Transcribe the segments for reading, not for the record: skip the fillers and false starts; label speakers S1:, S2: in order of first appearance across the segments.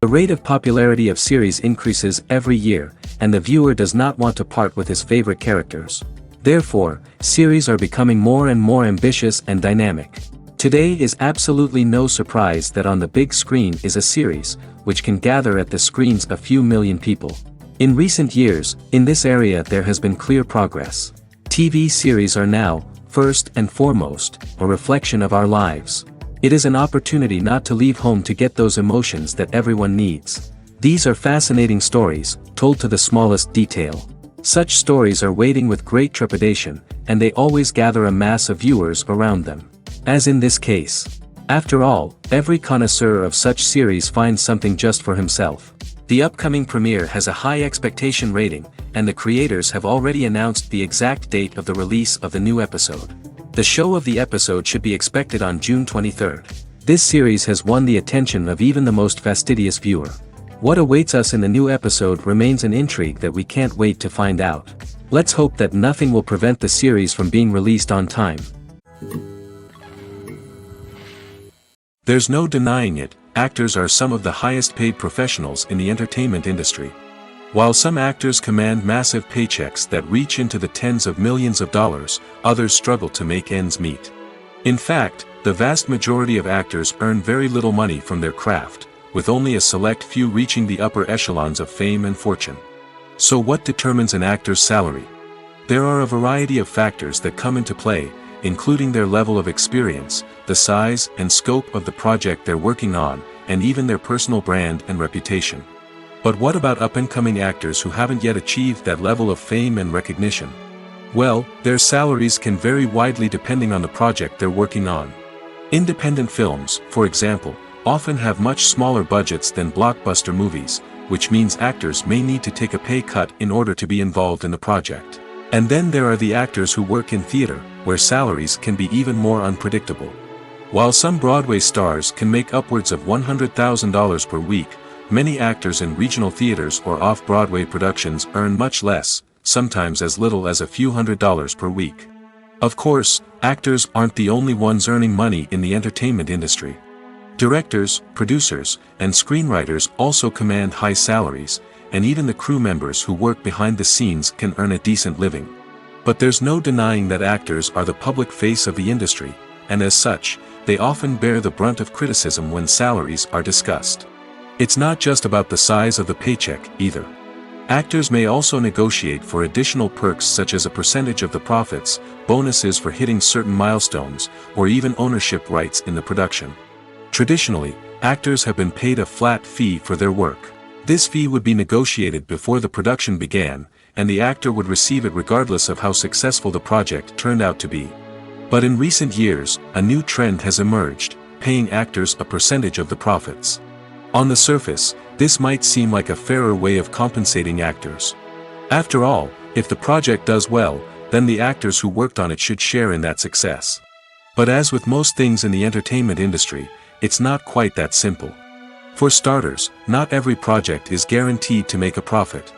S1: The rate of popularity of series increases every year, and the viewer does not want to part with his favorite characters. Therefore, series are becoming more and more ambitious and dynamic. Today is absolutely no surprise that on the big screen is a series, which can gather at the screens a few million people. In recent years, in this area there has been clear progress. TV series are now, first and foremost, a reflection of our lives. It is an opportunity not to leave home to get those emotions that everyone needs. These are fascinating stories, told to the smallest detail. Such stories are waiting with great trepidation, and they always gather a mass of viewers around them. As in this case. After all, every connoisseur of such series finds something just for himself. The upcoming premiere has a high expectation rating, and the creators have already announced the exact date of the release of the new episode. The show of the episode should be expected on June 23rd. This series has won the attention of even the most fastidious viewer. What awaits us in the new episode remains an intrigue that we can't wait to find out. Let's hope that nothing will prevent the series from being released on time. There's no denying it, actors are some of the highest paid professionals in the entertainment industry. While some actors command massive paychecks that reach into the tens of millions of dollars, others struggle to make ends meet. In fact, the vast majority of actors earn very little money from their craft, with only a select few reaching the upper echelons of fame and fortune. So what determines an actor's salary? There are a variety of factors that come into play, including their level of experience, the size and scope of the project they're working on, and even their personal brand and reputation. But what about up-and-coming actors who haven't yet achieved that level of fame and recognition? Well, their salaries can vary widely depending on the project they're working on. Independent films, for example, often have much smaller budgets than blockbuster movies, which means actors may need to take a pay cut in order to be involved in the project. And then there are the actors who work in theater, where salaries can be even more unpredictable. While some Broadway stars can make upwards of $100,000 per week, many actors in regional theaters or off-Broadway productions earn much less, sometimes as little as a few $100s per week. Of course, actors aren't the only ones earning money in the entertainment industry. Directors, producers, and screenwriters also command high salaries, and even the crew members who work behind the scenes can earn a decent living. But there's no denying that actors are the public face of the industry, and as such, they often bear the brunt of criticism when salaries are discussed. It's not just about the size of the paycheck, either. Actors may also negotiate for additional perks such as a percentage of the profits, bonuses for hitting certain milestones, or even ownership rights in the production. Traditionally, actors have been paid a flat fee for their work. This fee would be negotiated before the production began, and the actor would receive it regardless of how successful the project turned out to be. But in recent years, a new trend has emerged, paying actors a percentage of the profits. On the surface, this might seem like a fairer way of compensating actors. After all, if the project does well, then the actors who worked on it should share in that success. But as with most things in the entertainment industry, it's not quite that simple. For starters, not every project is guaranteed to make a profit.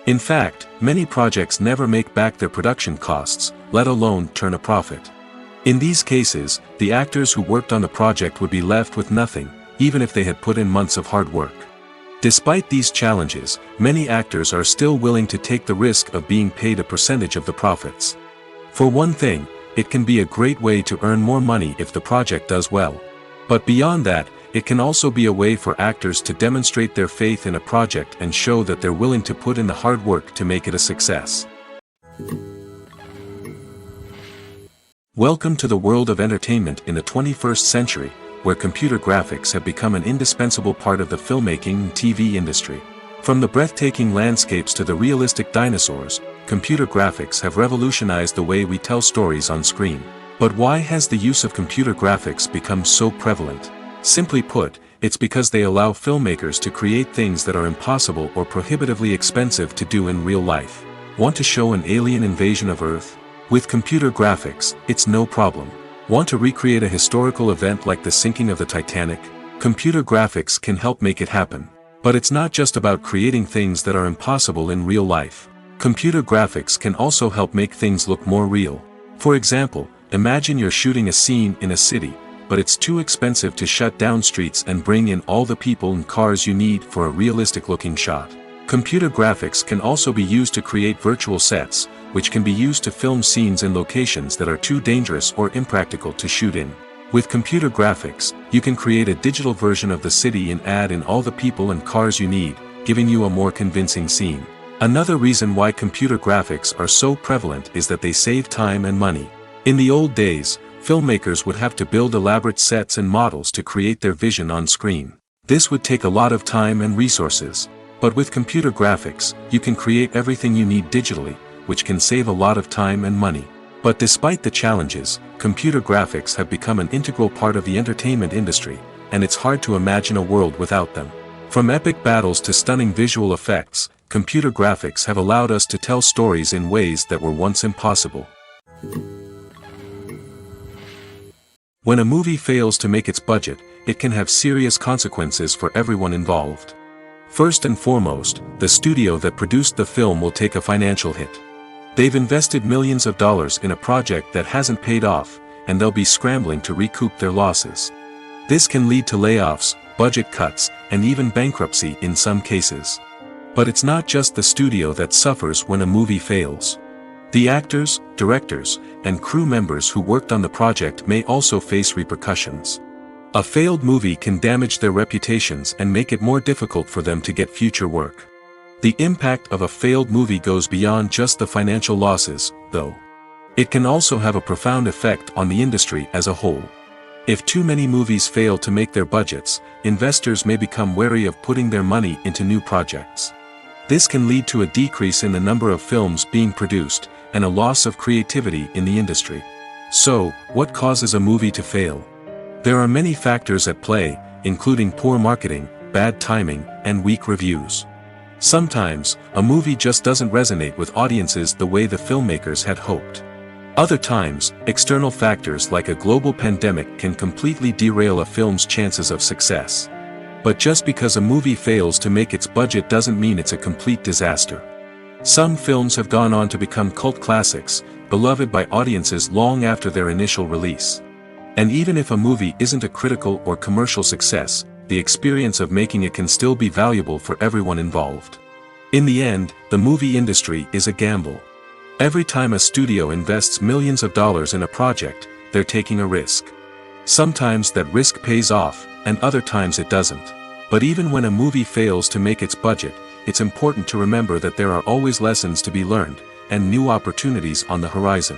S1: In fact, many projects never make back their production costs, let alone turn a profit. In these cases, the actors who worked on the project would be left with nothing, even if they had put in months of hard work. Despite these challenges, many actors are still willing to take the risk of being paid a percentage of the profits. For one thing, it can be a great way to earn more money if the project does well. But beyond that, it can also be a way for actors to demonstrate their faith in a project and show that they're willing to put in the hard work to make it a success. Welcome to the world of entertainment in the 21st century, where computer graphics have become an indispensable part of the filmmaking and TV industry. From the breathtaking landscapes to the realistic dinosaurs, computer graphics have revolutionized the way we tell stories on screen. But why has the use of computer graphics become so prevalent? Simply put, it's because they allow filmmakers to create things that are impossible or prohibitively expensive to do in real life. Want to show an alien invasion of Earth? With computer graphics, it's no problem. Want to recreate a historical event like the sinking of the Titanic? Computer graphics can help make it happen. But it's not just about creating things that are impossible in real life. Computer graphics can also help make things look more real. For example, imagine you're shooting a scene in a city, but it's too expensive to shut down streets and bring in all the people and cars you need for a realistic-looking shot. Computer graphics can also be used to create virtual sets, which can be used to film scenes in locations that are too dangerous or impractical to shoot in. With computer graphics, you can create a digital version of the city and add in all the people and cars you need, giving you a more convincing scene. Another reason why computer graphics are so prevalent is that they save time and money. In the old days, filmmakers would have to build elaborate sets and models to create their vision on screen. This would take a lot of time and resources. But with computer graphics, you can create everything you need digitally, which can save a lot of time and money. But despite the challenges, computer graphics have become an integral part of the entertainment industry, and it's hard to imagine a world without them. From epic battles to stunning visual effects, computer graphics have allowed us to tell stories in ways that were once impossible. When a movie fails to make its budget, it can have serious consequences for everyone involved. First and foremost, the studio that produced the film will take a financial hit. They've invested millions of dollars in a project that hasn't paid off, and they'll be scrambling to recoup their losses. This can lead to layoffs, budget cuts, and even bankruptcy in some cases. But it's not just the studio that suffers when a movie fails. The actors, directors, and crew members who worked on the project may also face repercussions. A failed movie can damage their reputations and make it more difficult for them to get future work. The impact of a failed movie goes beyond just the financial losses, though. It can also have a profound effect on the industry as a whole. If too many movies fail to make their budgets, investors may become wary of putting their money into new projects. This can lead to a decrease in the number of films being produced, and a loss of creativity in the industry. So, what causes a movie to fail? There are many factors at play, including poor marketing, bad timing, and weak reviews. Sometimes, a movie just doesn't resonate with audiences the way the filmmakers had hoped. Other times, external factors like a global pandemic can completely derail a film's chances of success. But just because a movie fails to make its budget doesn't mean it's a complete disaster. Some films have gone on to become cult classics, beloved by audiences long after their initial release. And even if a movie isn't a critical or commercial success, the experience of making it can still be valuable for everyone involved. In the end, the movie industry is a gamble. Every time a studio invests millions of dollars in a project, they're taking a risk. Sometimes that risk pays off, and other times it doesn't. But even when a movie fails to make its budget, it's important to remember that there are always lessons to be learned, and new opportunities on the horizon.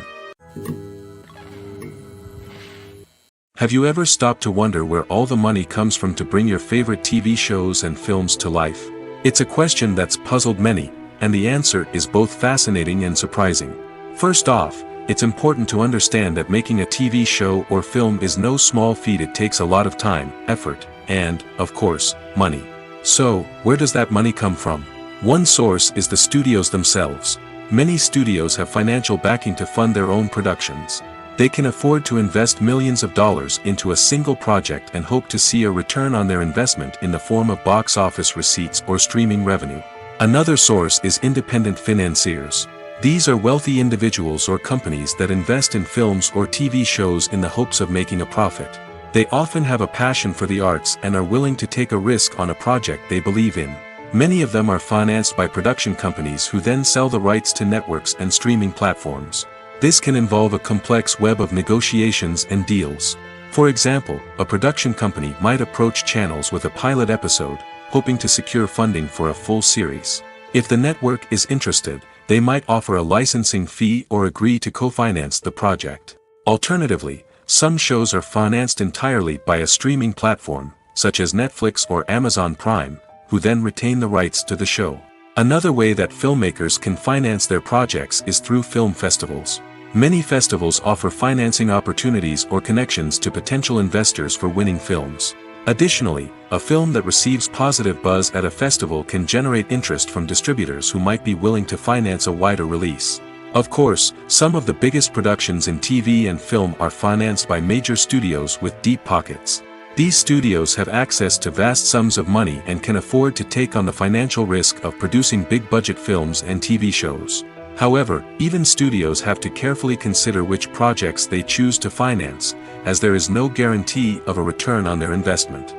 S1: Have you ever stopped to wonder where all the money comes from to bring your favorite TV shows and films to life? It's a question that's puzzled many, and the answer is both fascinating and surprising. First off, it's important to understand that making a TV show or film is no small feat. It takes a lot of time, effort, and, of course, money. So, where does that money come from? One source is the studios themselves. Many studios have financial backing to fund their own productions. They can afford to invest millions of dollars into a single project and hope to see a return on their investment in the form of box office receipts or streaming revenue. Another source is independent financiers. These are wealthy individuals or companies that invest in films or TV shows in the hopes of making a profit. They often have a passion for the arts and are willing to take a risk on a project they believe in. Many of them are financed by production companies who then sell the rights to networks and streaming platforms. This can involve a complex web of negotiations and deals. For example, a production company might approach channels with a pilot episode, hoping to secure funding for a full series. If the network is interested, they might offer a licensing fee or agree to co-finance the project. Alternatively, some shows are financed entirely by a streaming platform, such as Netflix or Amazon Prime, who then retain the rights to the show. Another way that filmmakers can finance their projects is through film festivals. Many festivals offer financing opportunities or connections to potential investors for winning films. Additionally, a film that receives positive buzz at a festival can generate interest from distributors who might be willing to finance a wider release. Of course, some of the biggest productions in TV and film are financed by major studios with deep pockets. These studios have access to vast sums of money and can afford to take on the financial risk of producing big-budget films and TV shows. However, even studios have to carefully consider which projects they choose to finance, as there is no guarantee of a return on their investment.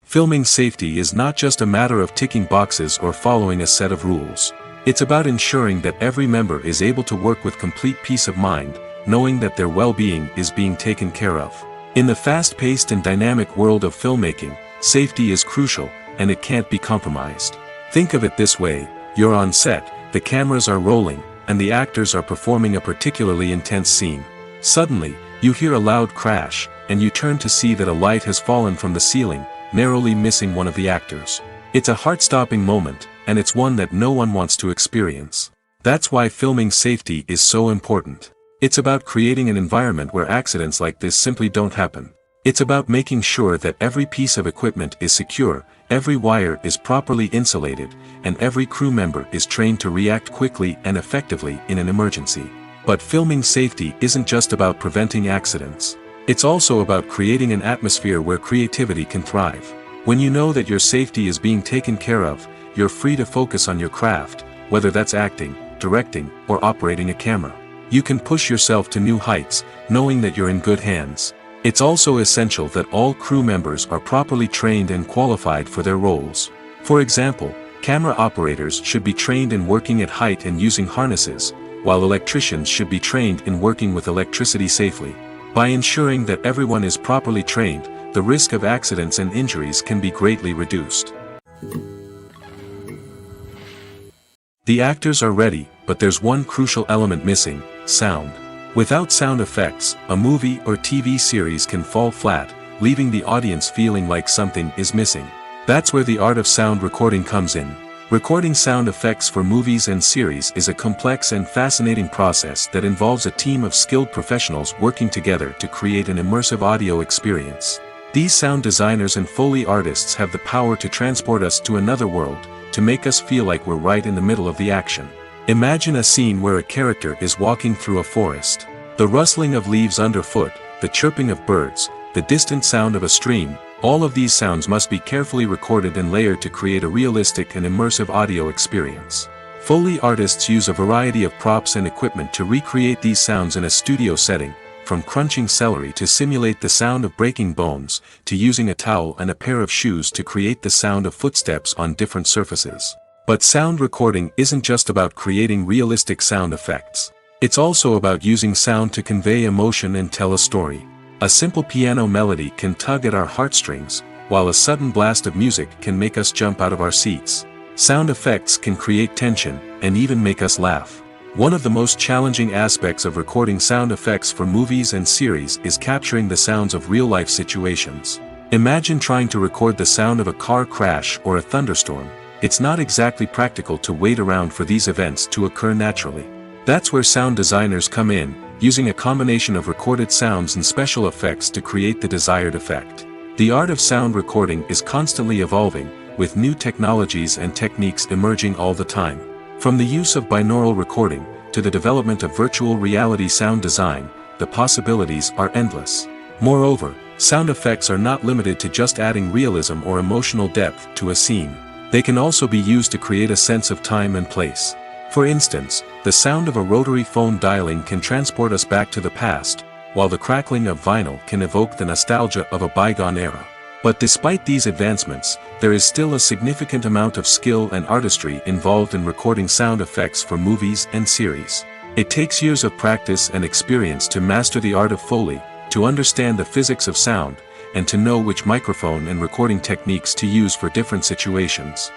S1: Filming safety is not just a matter of ticking boxes or following a set of rules. It's about ensuring that every member is able to work with complete peace of mind, knowing that their well-being is being taken care of. In the fast-paced and dynamic world of filmmaking, safety is crucial, and it can't be compromised. Think of it this way: you're on set, the cameras are rolling, and the actors are performing a particularly intense scene. Suddenly, you hear a loud crash, and you turn to see that a light has fallen from the ceiling, narrowly missing one of the actors. It's a heart-stopping moment, and it's one that no one wants to experience. That's why filming safety is so important. It's about creating an environment where accidents like this simply don't happen. It's about making sure that every piece of equipment is secure, every wire is properly insulated, and every crew member is trained to react quickly and effectively in an emergency. But filming safety isn't just about preventing accidents. It's also about creating an atmosphere where creativity can thrive. When you know that your safety is being taken care of, you're free to focus on your craft, whether that's acting, directing, or operating a camera. You can push yourself to new heights, knowing that you're in good hands. It's also essential that all crew members are properly trained and qualified for their roles. For example, camera operators should be trained in working at height and using harnesses, while electricians should be trained in working with electricity safely. By ensuring that everyone is properly trained, the risk of accidents and injuries can be greatly reduced. The actors are ready, but there's one crucial element missing: sound. Without sound effects, a movie or TV series can fall flat, leaving the audience feeling like something is missing. That's where the art of sound recording comes in. Recording sound effects for movies and series is a complex and fascinating process that involves a team of skilled professionals working together to create an immersive audio experience. These sound designers and Foley artists have the power to transport us to another world, to make us feel like we're right in the middle of the action. Imagine a scene where a character is walking through a forest. The rustling of leaves underfoot, the chirping of birds, the distant sound of a stream, all of these sounds must be carefully recorded and layered to create a realistic and immersive audio experience. Foley artists use a variety of props and equipment to recreate these sounds in a studio setting, from crunching celery to simulate the sound of breaking bones, to using a towel and a pair of shoes to create the sound of footsteps on different surfaces. But sound recording isn't just about creating realistic sound effects. It's also about using sound to convey emotion and tell a story. A simple piano melody can tug at our heartstrings, while a sudden blast of music can make us jump out of our seats. Sound effects can create tension, and even make us laugh. One of the most challenging aspects of recording sound effects for movies and series is capturing the sounds of real-life situations. Imagine trying to record the sound of a car crash or a thunderstorm. It's not exactly practical to wait around for these events to occur naturally. That's where sound designers come in, using a combination of recorded sounds and special effects to create the desired effect. The art of sound recording is constantly evolving, with new technologies and techniques emerging all the time. From the use of binaural recording, to the development of virtual reality sound design, the possibilities are endless. Moreover, sound effects are not limited to just adding realism or emotional depth to a scene. They can also be used to create a sense of time and place. For instance, the sound of a rotary phone dialing can transport us back to the past, while the crackling of vinyl can evoke the nostalgia of a bygone era. But despite these advancements, there is still a significant amount of skill and artistry involved in recording sound effects for movies and series. It takes years of practice and experience to master the art of Foley, to understand the physics of sound, and to know which microphone and recording techniques to use for different situations.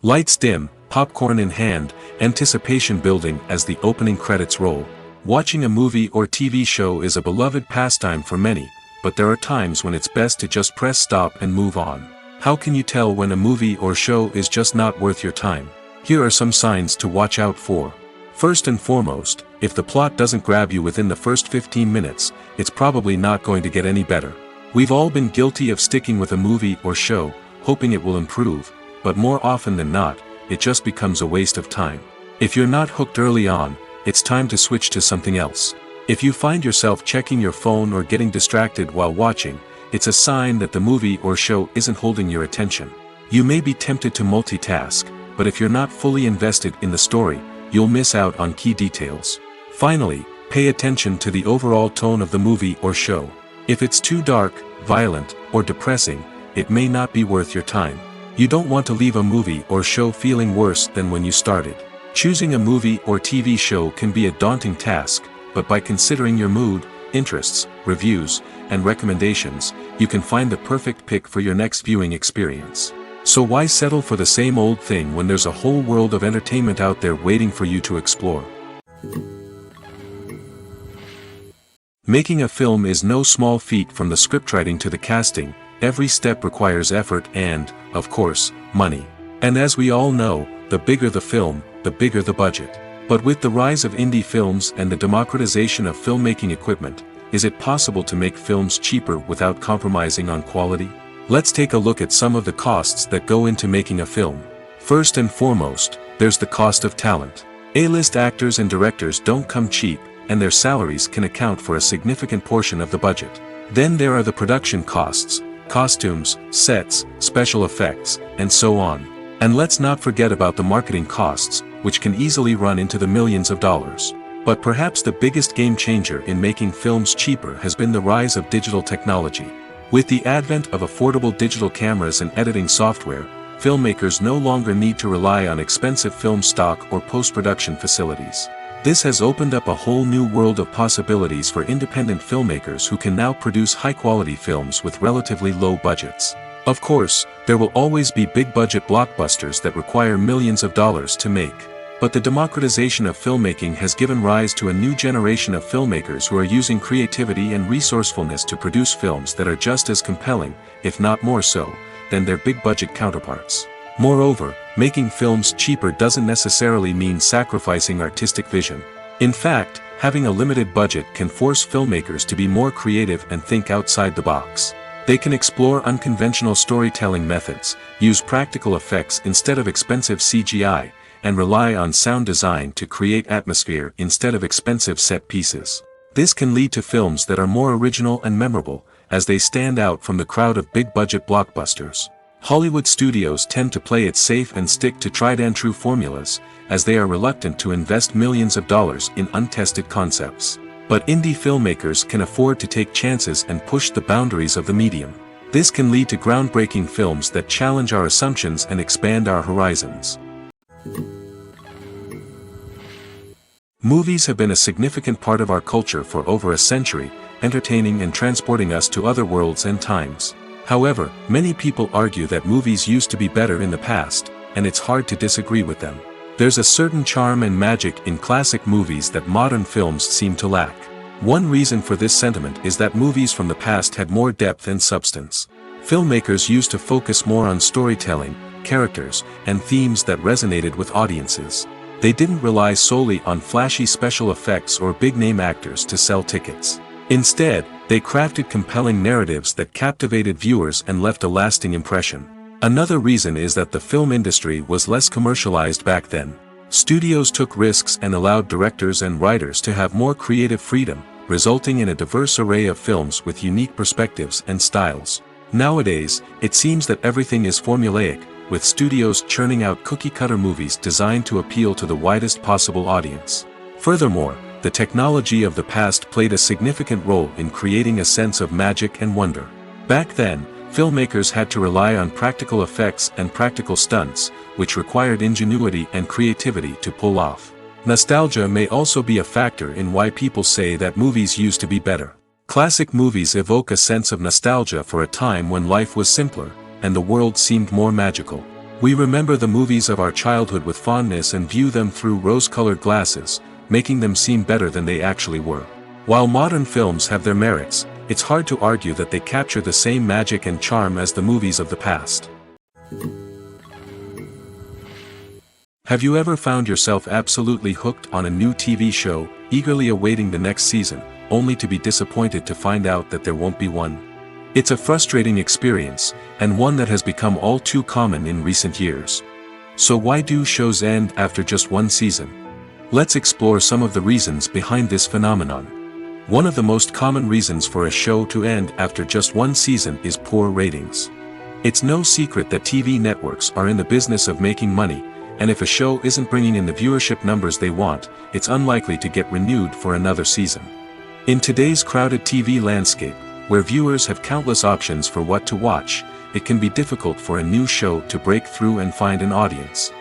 S1: Lights dim, popcorn in hand, anticipation building as the opening credits roll. Watching a movie or TV show is a beloved pastime for many, but there are times when it's best to just press stop and move on. How can you tell when a movie or show is just not worth your time? Here are some signs to watch out for. First and foremost, if the plot doesn't grab you within the first 15 minutes, it's probably not going to get any better. We've all been guilty of sticking with a movie or show, hoping it will improve, but more often than not, it just becomes a waste of time. If you're not hooked early on, it's time to switch to something else. If you find yourself checking your phone or getting distracted while watching, it's a sign that the movie or show isn't holding your attention. You may be tempted to multitask, but if you're not fully invested in the story, you'll miss out on key details. Finally, pay attention to the overall tone of the movie or show. If it's too dark, violent, or depressing, it may not be worth your time. You don't want to leave a movie or show feeling worse than when you started. Choosing a movie or TV show can be a daunting task, but by considering your mood, interests, reviews, and recommendations, you can find the perfect pick for your next viewing experience. So why settle for the same old thing when there's a whole world of entertainment out there waiting for you to explore? Making a film is no small feat. From the scriptwriting to the casting, every step requires effort and, of course, money. And as we all know, the bigger the film, the bigger the budget. But with the rise of indie films and the democratization of filmmaking equipment, is it possible to make films cheaper without compromising on quality? Let's take a look at some of the costs that go into making a film. First and foremost, there's the cost of talent. A-list actors and directors don't come cheap, and their salaries can account for a significant portion of the budget. Then there are the production costs, costumes, sets, special effects, and so on. And let's not forget about the marketing costs, which can easily run into the millions of dollars. But perhaps the biggest game changer in making films cheaper has been the rise of digital technology. With the advent of affordable digital cameras and editing software, filmmakers no longer need to rely on expensive film stock or post-production facilities. This has opened up a whole new world of possibilities for independent filmmakers who can now produce high-quality films with relatively low budgets. Of course, there will always be big-budget blockbusters that require millions of dollars to make. But the democratization of filmmaking has given rise to a new generation of filmmakers who are using creativity and resourcefulness to produce films that are just as compelling, if not more so, than their big-budget counterparts. Moreover, making films cheaper doesn't necessarily mean sacrificing artistic vision. In fact, having a limited budget can force filmmakers to be more creative and think outside the box. They can explore unconventional storytelling methods, use practical effects instead of expensive CGI, and rely on sound design to create atmosphere instead of expensive set pieces. This can lead to films that are more original and memorable, as they stand out from the crowd of big-budget blockbusters. Hollywood studios tend to play it safe and stick to tried-and-true formulas, as they are reluctant to invest millions of dollars in untested concepts. But indie filmmakers can afford to take chances and push the boundaries of the medium. This can lead to groundbreaking films that challenge our assumptions and expand our horizons. Movies have been a significant part of our culture for over a century, entertaining and transporting us to other worlds and times. However, many people argue that movies used to be better in the past, and it's hard to disagree with them. There's a certain charm and magic in classic movies that modern films seem to lack. One reason for this sentiment is that movies from the past had more depth and substance. Filmmakers used to focus more on storytelling, characters, and themes that resonated with audiences. They didn't rely solely on flashy special effects or big-name actors to sell tickets. Instead, they crafted compelling narratives that captivated viewers and left a lasting impression. Another reason is that the film industry was less commercialized back then. Studios took risks and allowed directors and writers to have more creative freedom, resulting in a diverse array of films with unique perspectives and styles. Nowadays, it seems that everything is formulaic, with studios churning out cookie-cutter movies designed to appeal to the widest possible audience. Furthermore, the technology of the past played a significant role in creating a sense of magic and wonder. Back then, filmmakers had to rely on practical effects and practical stunts, which required ingenuity and creativity to pull off. Nostalgia may also be a factor in why people say that movies used to be better. Classic movies evoke a sense of nostalgia for a time when life was simpler, and the world seemed more magical. We remember the movies of our childhood with fondness and view them through rose-colored glasses, making them seem better than they actually were. While modern films have their merits, it's hard to argue that they capture the same magic and charm as the movies of the past. Have you ever found yourself absolutely hooked on a new TV show, eagerly awaiting the next season, only to be disappointed to find out that there won't be one? It's a frustrating experience, and one that has become all too common in recent years. So why do shows end after just one season? Let's explore some of the reasons behind this phenomenon. One of the most common reasons for a show to end after just one season is poor ratings. It's no secret that TV networks are in the business of making money, and if a show isn't bringing in the viewership numbers they want, it's unlikely to get renewed for another season. In today's crowded TV landscape, where viewers have countless options for what to watch, it can be difficult for a new show to break through and find an audience.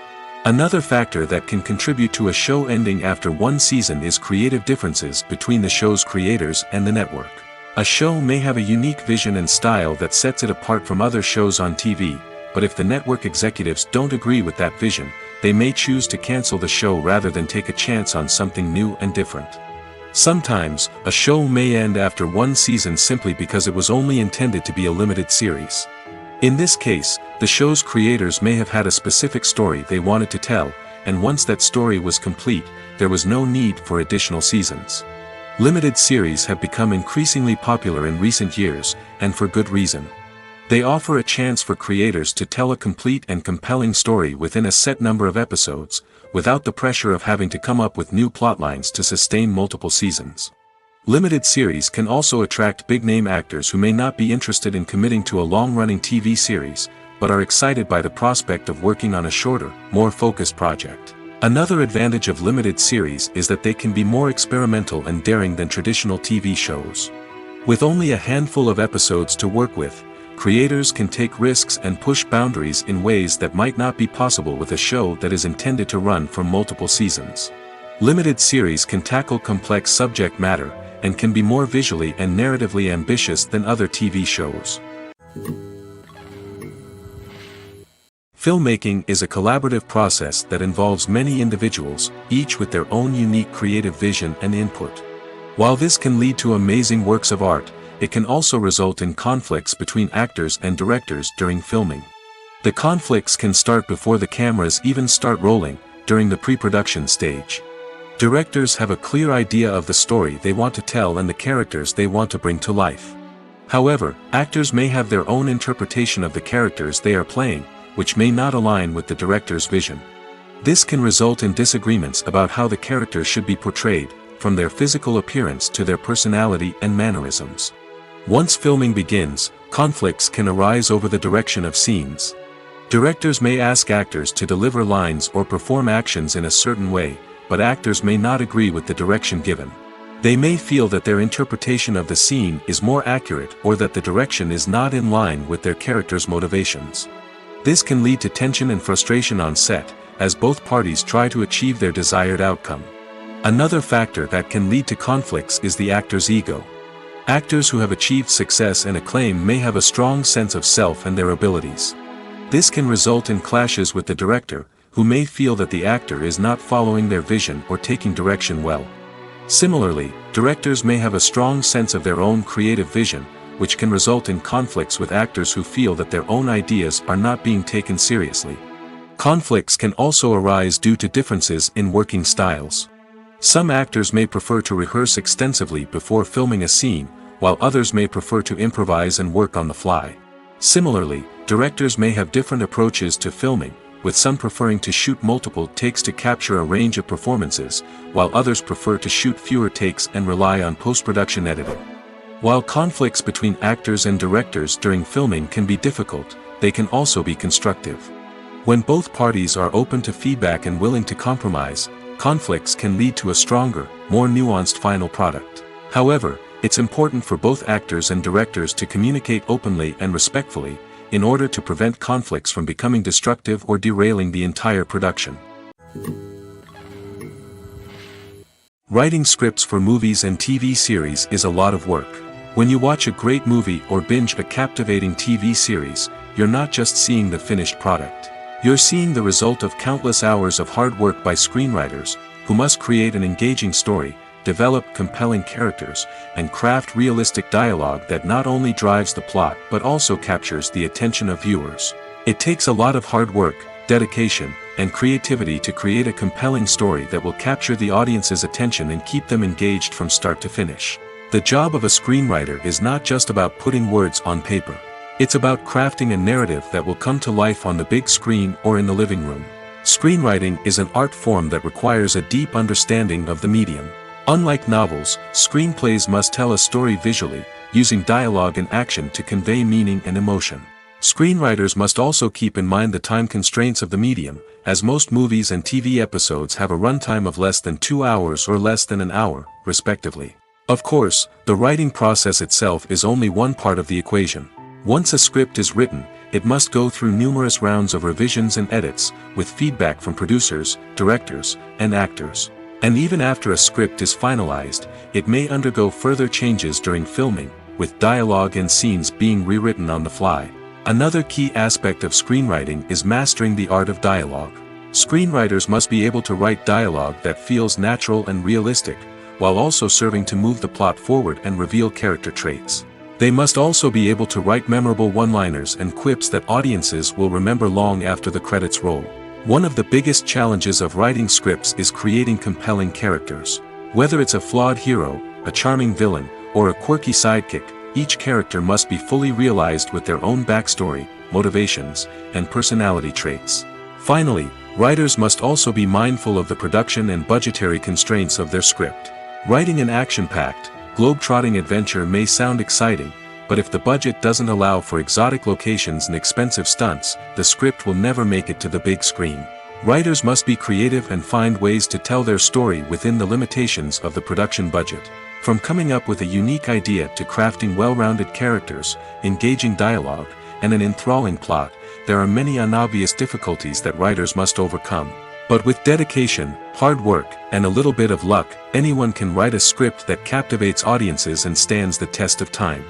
S1: Another factor that can contribute to a show ending after one season is creative differences between the show's creators and the network. A show may have a unique vision and style that sets it apart from other shows on TV, but if the network executives don't agree with that vision, they may choose to cancel the show rather than take a chance on something new and different. Sometimes, a show may end after one season simply because it was only intended to be a limited series. In this case, the show's creators may have had a specific story they wanted to tell, and once that story was complete, there was no need for additional seasons. Limited series have become increasingly popular in recent years, and for good reason. They offer a chance for creators to tell a complete and compelling story within a set number of episodes, without the pressure of having to come up with new plotlines to sustain multiple seasons. Limited series can also attract big-name actors who may not be interested in committing to a long-running TV series, but are excited by the prospect of working on a shorter, more focused project. Another advantage of limited series is that they can be more experimental and daring than traditional TV shows. With only a handful of episodes to work with, creators can take risks and push boundaries in ways that might not be possible with a show that is intended to run for multiple seasons. Limited series can tackle complex subject matter, and can be more visually and narratively ambitious than other TV shows. Filmmaking is a collaborative process that involves many individuals, each with their own unique creative vision and input. While this can lead to amazing works of art, it can also result in conflicts between actors and directors during filming. The conflicts can start before the cameras even start rolling, during the pre-production stage. Directors have a clear idea of the story they want to tell and the characters they want to bring to life. However, actors may have their own interpretation of the characters they are playing, which may not align with the director's vision. This can result in disagreements about how the characters should be portrayed, from their physical appearance to their personality and mannerisms. Once filming begins, conflicts can arise over the direction of scenes. Directors may ask actors to deliver lines or perform actions in a certain way, but actors may not agree with the direction given. They may feel that their interpretation of the scene is more accurate or that the direction is not in line with their character's motivations. This can lead to tension and frustration on set, as both parties try to achieve their desired outcome. Another factor that can lead to conflicts is the actor's ego. Actors who have achieved success and acclaim may have a strong sense of self and their abilities. This can result in clashes with the director, who may feel that the actor is not following their vision or taking direction well. Similarly, directors may have a strong sense of their own creative vision, which can result in conflicts with actors who feel that their own ideas are not being taken seriously. Conflicts can also arise due to differences in working styles. Some actors may prefer to rehearse extensively before filming a scene, while others may prefer to improvise and work on the fly. Similarly, directors may have different approaches to filming, with some preferring to shoot multiple takes to capture a range of performances, while others prefer to shoot fewer takes and rely on post-production editing. While conflicts between actors and directors during filming can be difficult, they can also be constructive. When both parties are open to feedback and willing to compromise, conflicts can lead to a stronger, more nuanced final product. However, it's important for both actors and directors to communicate openly and respectfully, in order to prevent conflicts from becoming destructive or derailing the entire production. Writing scripts for movies and TV series is a lot of work. When you watch a great movie or binge a captivating TV series, you're not just seeing the finished product. You're seeing the result of countless hours of hard work by screenwriters, who must create an engaging story, develop compelling characters, and craft realistic dialogue that not only drives the plot but also captures the attention of viewers. It takes a lot of hard work, dedication, and creativity to create a compelling story that will capture the audience's attention and keep them engaged from start to finish. The job of a screenwriter is not just about putting words on paper. It's about crafting a narrative that will come to life on the big screen or in the living room. Screenwriting is an art form that requires a deep understanding of the medium. Unlike novels, screenplays must tell a story visually, using dialogue and action to convey meaning and emotion. Screenwriters must also keep in mind the time constraints of the medium, as most movies and TV episodes have a runtime of less than 2 hours or less than an hour, respectively. Of course, the writing process itself is only one part of the equation. Once a script is written, it must go through numerous rounds of revisions and edits, with feedback from producers, directors, and actors. And even after a script is finalized, it may undergo further changes during filming, with dialogue and scenes being rewritten on the fly. Another key aspect of screenwriting is mastering the art of dialogue. Screenwriters must be able to write dialogue that feels natural and realistic, while also serving to move the plot forward and reveal character traits. They must also be able to write memorable one-liners and quips that audiences will remember long after the credits roll. One of the biggest challenges of writing scripts is creating compelling characters. Whether it's a flawed hero, a charming villain, or a quirky sidekick, each character must be fully realized with their own backstory, motivations, and personality traits. Finally, writers must also be mindful of the production and budgetary constraints of their script. Writing an action-packed, globe-trotting adventure may sound exciting, but if the budget doesn't allow for exotic locations and expensive stunts, the script will never make it to the big screen. Writers must be creative and find ways to tell their story within the limitations of the production budget. From coming up with a unique idea to crafting well-rounded characters, engaging dialogue, and an enthralling plot, there are many unobvious difficulties that writers must overcome. But with dedication, hard work, and a little bit of luck, anyone can write a script that captivates audiences and stands the test of time.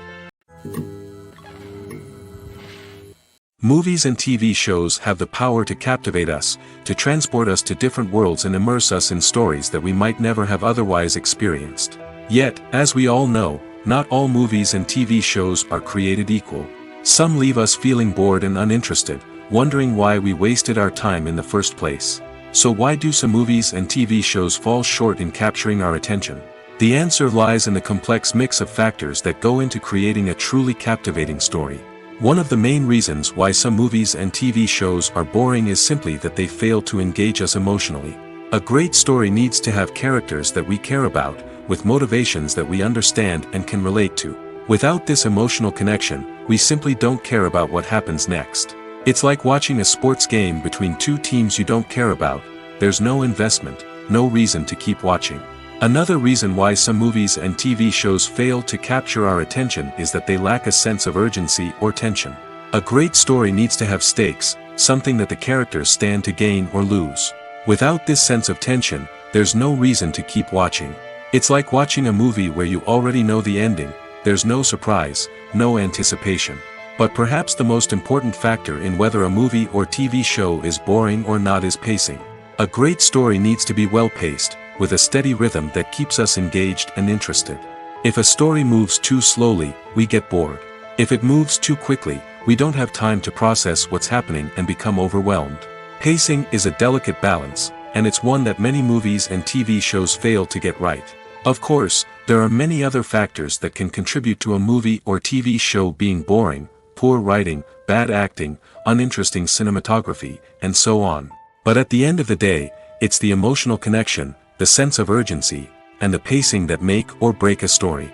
S1: Movies and TV shows have the power to captivate us, to transport us to different worlds and immerse us in stories that we might never have otherwise experienced. Yet, as we all know, not all movies and TV shows are created equal. Some leave us feeling bored and uninterested, wondering why we wasted our time in the first place. So why do some movies and TV shows fall short in capturing our attention? The answer lies in the complex mix of factors that go into creating a truly captivating story. One of the main reasons why some movies and TV shows are boring is simply that they fail to engage us emotionally. A great story needs to have characters that we care about, with motivations that we understand and can relate to. Without this emotional connection, we simply don't care about what happens next. It's like watching a sports game between two teams you don't care about. There's no investment, no reason to keep watching. Another reason why some movies and TV shows fail to capture our attention is that they lack a sense of urgency or tension. A great story needs to have stakes, something that the characters stand to gain or lose. Without this sense of tension, there's no reason to keep watching. It's like watching a movie where you already know the ending. There's no surprise, no anticipation. But perhaps the most important factor in whether a movie or TV show is boring or not is pacing. A great story needs to be well-paced, with a steady rhythm that keeps us engaged and interested. If a story moves too slowly, we get bored. If it moves too quickly, we don't have time to process what's happening and become overwhelmed. Pacing is a delicate balance, and it's one that many movies and TV shows fail to get right. Of course, there are many other factors that can contribute to a movie or TV show being boring: poor writing, bad acting, uninteresting cinematography, and so on. But at the end of the day, it's the emotional connection, the sense of urgency, and the pacing that make or break a story.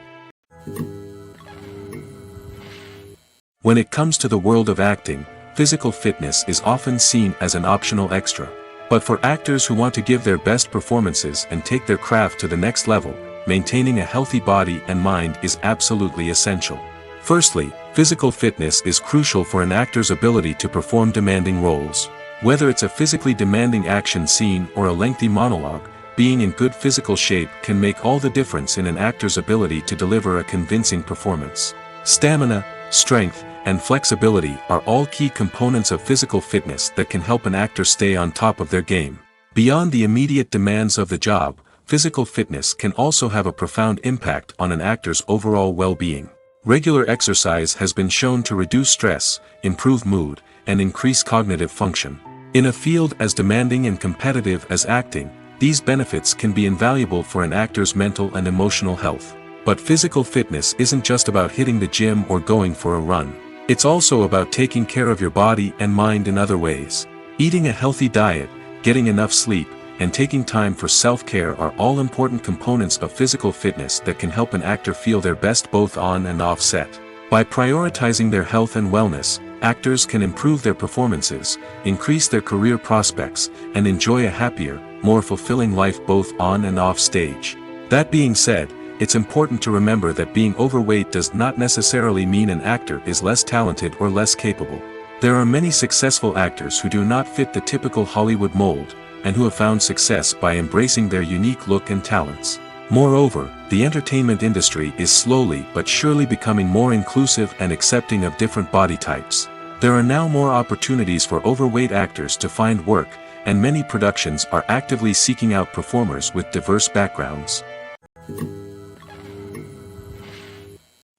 S1: When it comes to the world of acting, physical fitness is often seen as an optional extra. But for actors who want to give their best performances and take their craft to the next level, maintaining a healthy body and mind is absolutely essential. Firstly, physical fitness is crucial for an actor's ability to perform demanding roles. Whether it's a physically demanding action scene or a lengthy monologue, being in good physical shape can make all the difference in an actor's ability to deliver a convincing performance. Stamina, strength, and flexibility are all key components of physical fitness that can help an actor stay on top of their game. Beyond the immediate demands of the job, physical fitness can also have a profound impact on an actor's overall well-being. Regular exercise has been shown to reduce stress, improve mood, and increase cognitive function. In a field as demanding and competitive as acting, these benefits can be invaluable for an actor's mental and emotional health. But physical fitness isn't just about hitting the gym or going for a run. It's also about taking care of your body and mind in other ways. Eating a healthy diet, getting enough sleep, and taking time for self-care are all important components of physical fitness that can help an actor feel their best both on and off set. By prioritizing their health and wellness, actors can improve their performances, increase their career prospects, and enjoy a happier, more fulfilling life both on and off stage. That being said, it's important to remember that being overweight does not necessarily mean an actor is less talented or less capable. There are many successful actors who do not fit the typical Hollywood mold, and who have found success by embracing their unique look and talents. Moreover, the entertainment industry is slowly but surely becoming more inclusive and accepting of different body types. There are now more opportunities for overweight actors to find work, and many productions are actively seeking out performers with diverse backgrounds.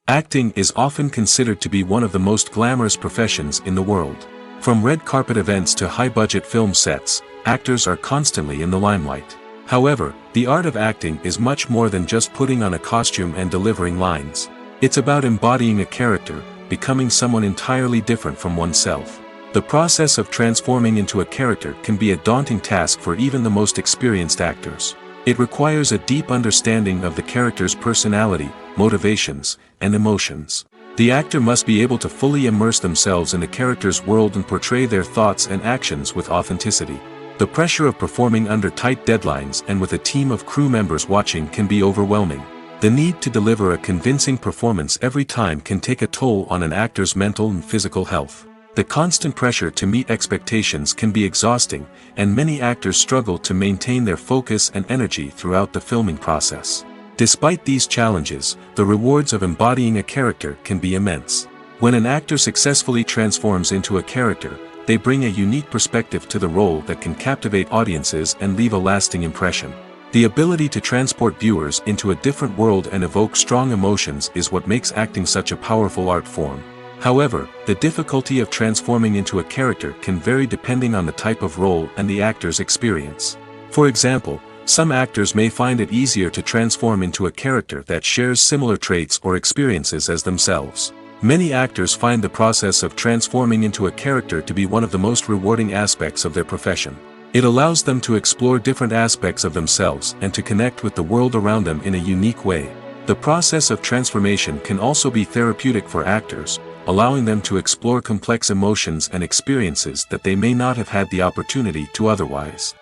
S1: Acting is often considered to be one of the most glamorous professions in the world. From red carpet events to high-budget film sets, actors are constantly in the limelight. However, the art of acting is much more than just putting on a costume and delivering lines. It's about embodying a character, becoming someone entirely different from oneself. The process of transforming into a character can be a daunting task for even the most experienced actors. It requires a deep understanding of the character's personality, motivations, and emotions. The actor must be able to fully immerse themselves in the character's world and portray their thoughts and actions with authenticity. The pressure of performing under tight deadlines and with a team of crew members watching can be overwhelming. The need to deliver a convincing performance every time can take a toll on an actor's mental and physical health. The constant pressure to meet expectations can be exhausting, and many actors struggle to maintain their focus and energy throughout the filming process. Despite these challenges, the rewards of embodying a character can be immense. When an actor successfully transforms into a character, they bring a unique perspective to the role that can captivate audiences and leave a lasting impression. The ability to transport viewers into a different world and evoke strong emotions is what makes acting such a powerful art form. However, the difficulty of transforming into a character can vary depending on the type of role and the actor's experience. For example, some actors may find it easier to transform into a character that shares similar traits or experiences as themselves. Many actors find the process of transforming into a character to be one of the most rewarding aspects of their profession. It allows them to explore different aspects of themselves and to connect with the world around them in a unique way. The process of transformation can also be therapeutic for actors, allowing them to explore complex emotions and experiences that they may not have had the opportunity to otherwise.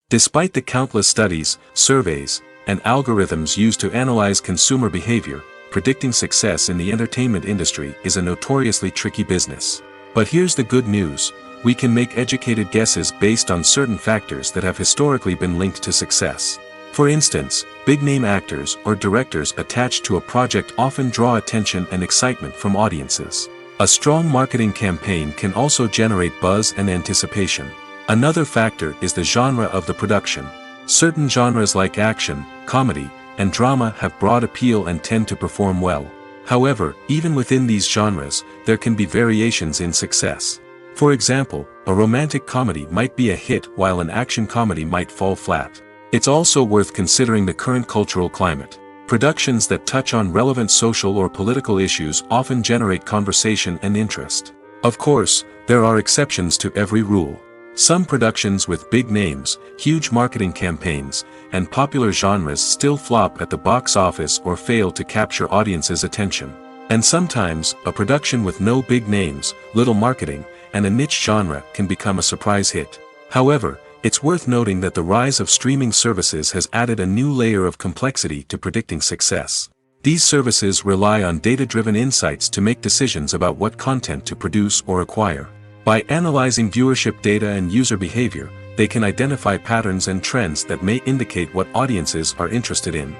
S1: Despite the countless studies, surveys, and algorithms used to analyze consumer behavior, predicting success in the entertainment industry is a notoriously tricky business. But here's the good news: we can make educated guesses based on certain factors that have historically been linked to success. For instance, big-name actors or directors attached to a project often draw attention and excitement from audiences. A strong marketing campaign can also generate buzz and anticipation. Another factor is the genre of the production. Certain genres like action, comedy, and drama have broad appeal and tend to perform well. However, even within these genres, there can be variations in success. For example, a romantic comedy might be a hit while an action comedy might fall flat. It's also worth considering the current cultural climate. Productions that touch on relevant social or political issues often generate conversation and interest. Of course, there are exceptions to every rule. Some productions with big names, huge marketing campaigns, and popular genres still flop at the box office or fail to capture audiences' attention. And sometimes, a production with no big names, little marketing, and a niche genre can become a surprise hit. However, it's worth noting that the rise of streaming services has added a new layer of complexity to predicting success. These services rely on data-driven insights to make decisions about what content to produce or acquire. By analyzing viewership data and user behavior, they can identify patterns and trends that may indicate what audiences are interested in.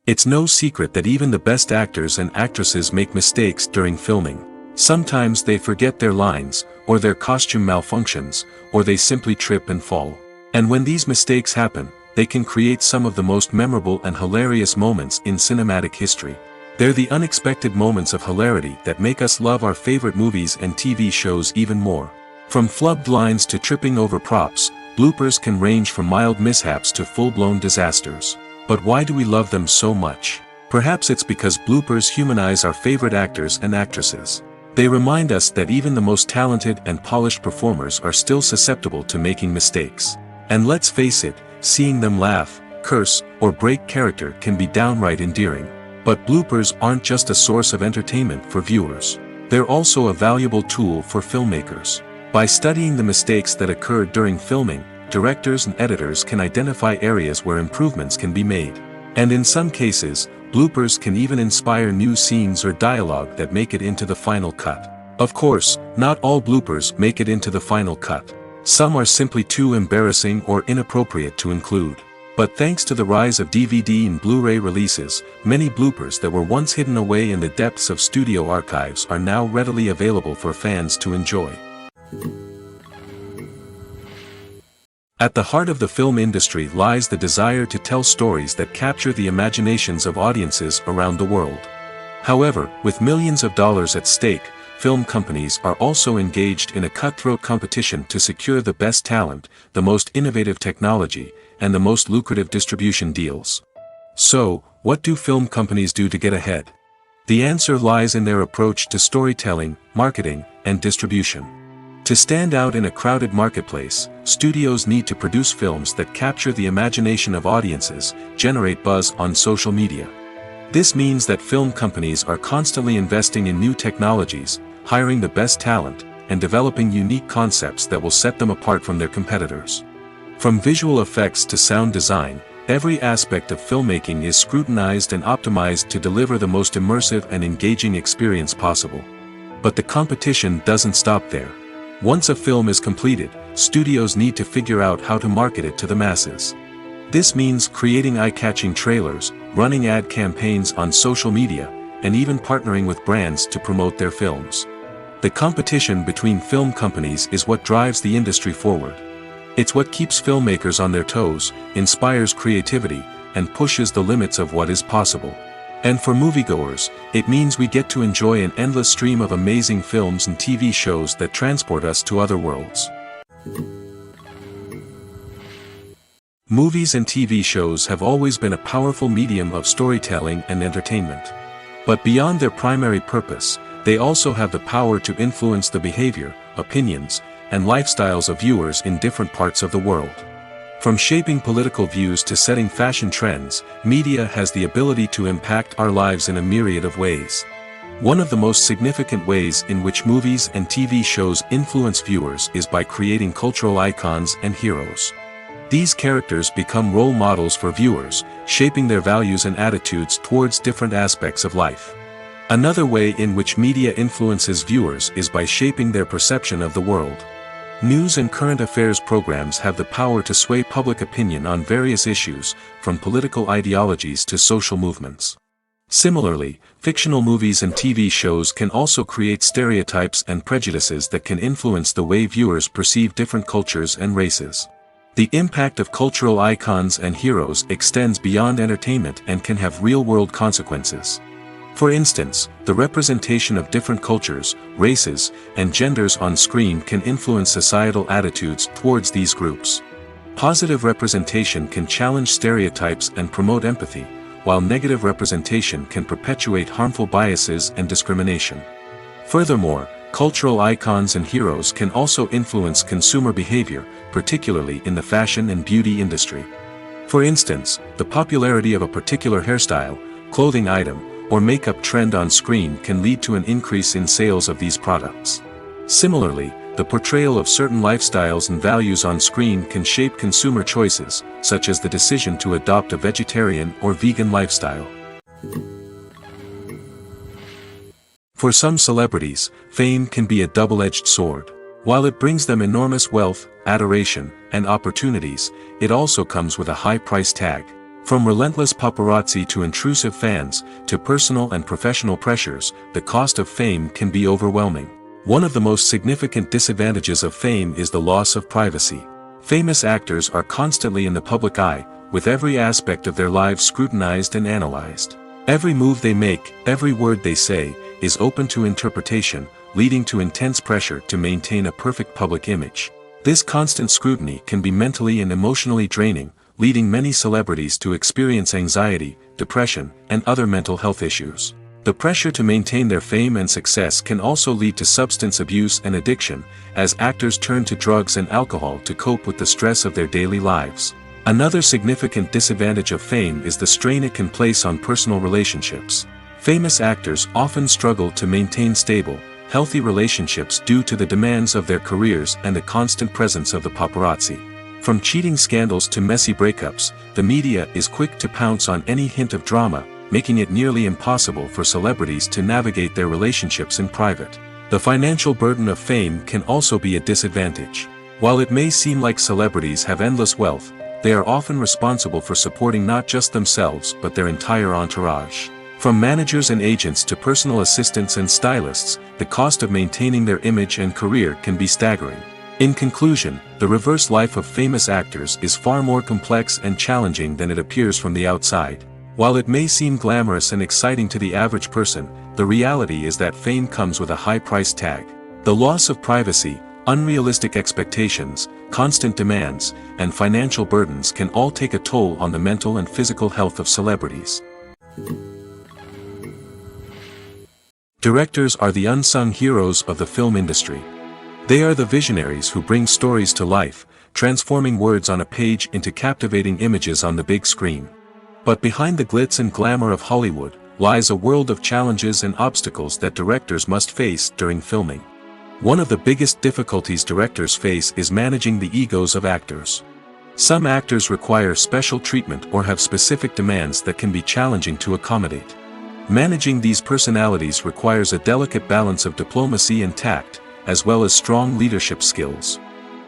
S1: It's no secret that even the best actors and actresses make mistakes during filming. Sometimes they forget their lines, or their costume malfunctions, or they simply trip and fall. And when these mistakes happen, they can create some of the most memorable and hilarious moments in cinematic history. They're the unexpected moments of hilarity that make us love our favorite movies and TV shows even more. From flubbed lines to tripping over props, bloopers can range from mild mishaps to full-blown disasters. But why do we love them so much? Perhaps it's because bloopers humanize our favorite actors and actresses. They remind us that even the most talented and polished performers are still susceptible to making mistakes. And let's face it, seeing them laugh, curse, or break character can be downright endearing. But bloopers aren't just a source of entertainment for viewers. They're also a valuable tool for filmmakers. By studying the mistakes that occurred during filming, directors and editors can identify areas where improvements can be made. And in some cases, bloopers can even inspire new scenes or dialogue that make it into the final cut. Of course, not all bloopers make it into the final cut. Some are simply too embarrassing or inappropriate to include. But thanks to the rise of DVD and Blu-ray releases, many bloopers that were once hidden away in the depths of studio archives are now readily available for fans to enjoy. At the heart of the film industry lies the desire to tell stories that capture the imaginations of audiences around the world. However, with millions of dollars at stake, film companies are also engaged in a cutthroat competition to secure the best talent, the most innovative technology, and the most lucrative distribution deals. So, what do film companies do to get ahead? The answer lies in their approach to storytelling, marketing, and distribution. To stand out in a crowded marketplace, studios need to produce films that capture the imagination of audiences, generate buzz on social media. This means that film companies are constantly investing in new technologies, hiring the best talent, and developing unique concepts that will set them apart from their competitors. From visual effects to sound design, every aspect of filmmaking is scrutinized and optimized to deliver the most immersive and engaging experience possible. But the competition doesn't stop there. Once a film is completed, studios need to figure out how to market it to the masses. This means creating eye-catching trailers, running ad campaigns on social media, and even partnering with brands to promote their films. The competition between film companies is what drives the industry forward. It's what keeps filmmakers on their toes, inspires creativity, and pushes the limits of what is possible. And for moviegoers, it means we get to enjoy an endless stream of amazing films and TV shows that transport us to other worlds. Movies and TV shows have always been a powerful medium of storytelling and entertainment. But beyond their primary purpose, they also have the power to influence the behavior, opinions, and lifestyles of viewers in different parts of the world. From shaping political views to setting fashion trends, media has the ability to impact our lives in a myriad of ways. One of the most significant ways in which movies and TV shows influence viewers is by creating cultural icons and heroes. These characters become role models for viewers, shaping their values and attitudes towards different aspects of life. Another way in which media influences viewers is by shaping their perception of the world. News and current affairs programs have the power to sway public opinion on various issues, from political ideologies to social movements. Similarly, fictional movies and TV shows can also create stereotypes and prejudices that can influence the way viewers perceive different cultures and races. The impact of cultural icons and heroes extends beyond entertainment and can have real-world consequences. For instance, the representation of different cultures, races, and genders on screen can influence societal attitudes towards these groups. Positive representation can challenge stereotypes and promote empathy, while negative representation can perpetuate harmful biases and discrimination. Furthermore, cultural icons and heroes can also influence consumer behavior, particularly in the fashion and beauty industry. For instance, the popularity of a particular hairstyle, clothing item, or makeup trend on screen can lead to an increase in sales of these products. Similarly, the portrayal of certain lifestyles and values on screen can shape consumer choices, such as the decision to adopt a vegetarian or vegan lifestyle. For some celebrities, fame can be a double-edged sword. While it brings them enormous wealth, adoration, and opportunities, it also comes with a high price tag. From relentless paparazzi to intrusive fans, to personal and professional pressures, the cost of fame can be overwhelming. One of the most significant disadvantages of fame is the loss of privacy. Famous actors are constantly in the public eye, with every aspect of their lives scrutinized and analyzed. Every move they make, every word they say, is open to interpretation, leading to intense pressure to maintain a perfect public image. This constant scrutiny can be mentally and emotionally draining, leading many celebrities to experience anxiety, depression, and other mental health issues. The pressure to maintain their fame and success can also lead to substance abuse and addiction, as actors turn to drugs and alcohol to cope with the stress of their daily lives. Another significant disadvantage of fame is the strain it can place on personal relationships. Famous actors often struggle to maintain stable, healthy relationships due to the demands of their careers and the constant presence of the paparazzi. From cheating scandals to messy breakups, the media is quick to pounce on any hint of drama, making it nearly impossible for celebrities to navigate their relationships in private. The financial burden of fame can also be a disadvantage. While it may seem like celebrities have endless wealth, they are often responsible for supporting not just themselves but their entire entourage. From managers and agents to personal assistants and stylists, the cost of maintaining their image and career can be staggering. In conclusion, the reverse life of famous actors is far more complex and challenging than it appears from the outside. While it may seem glamorous and exciting to the average person, the reality is that fame comes with a high price tag. The loss of privacy, unrealistic expectations, constant demands, and financial burdens can all take a toll on the mental and physical health of celebrities. Directors are the unsung heroes of the film industry. They are the visionaries who bring stories to life, transforming words on a page into captivating images on the big screen. But behind the glitz and glamour of Hollywood lies a world of challenges and obstacles that directors must face during filming. One of the biggest difficulties directors face is managing the egos of actors. Some actors require special treatment or have specific demands that can be challenging to accommodate. Managing these personalities requires a delicate balance of diplomacy and tact, as well as strong leadership skills.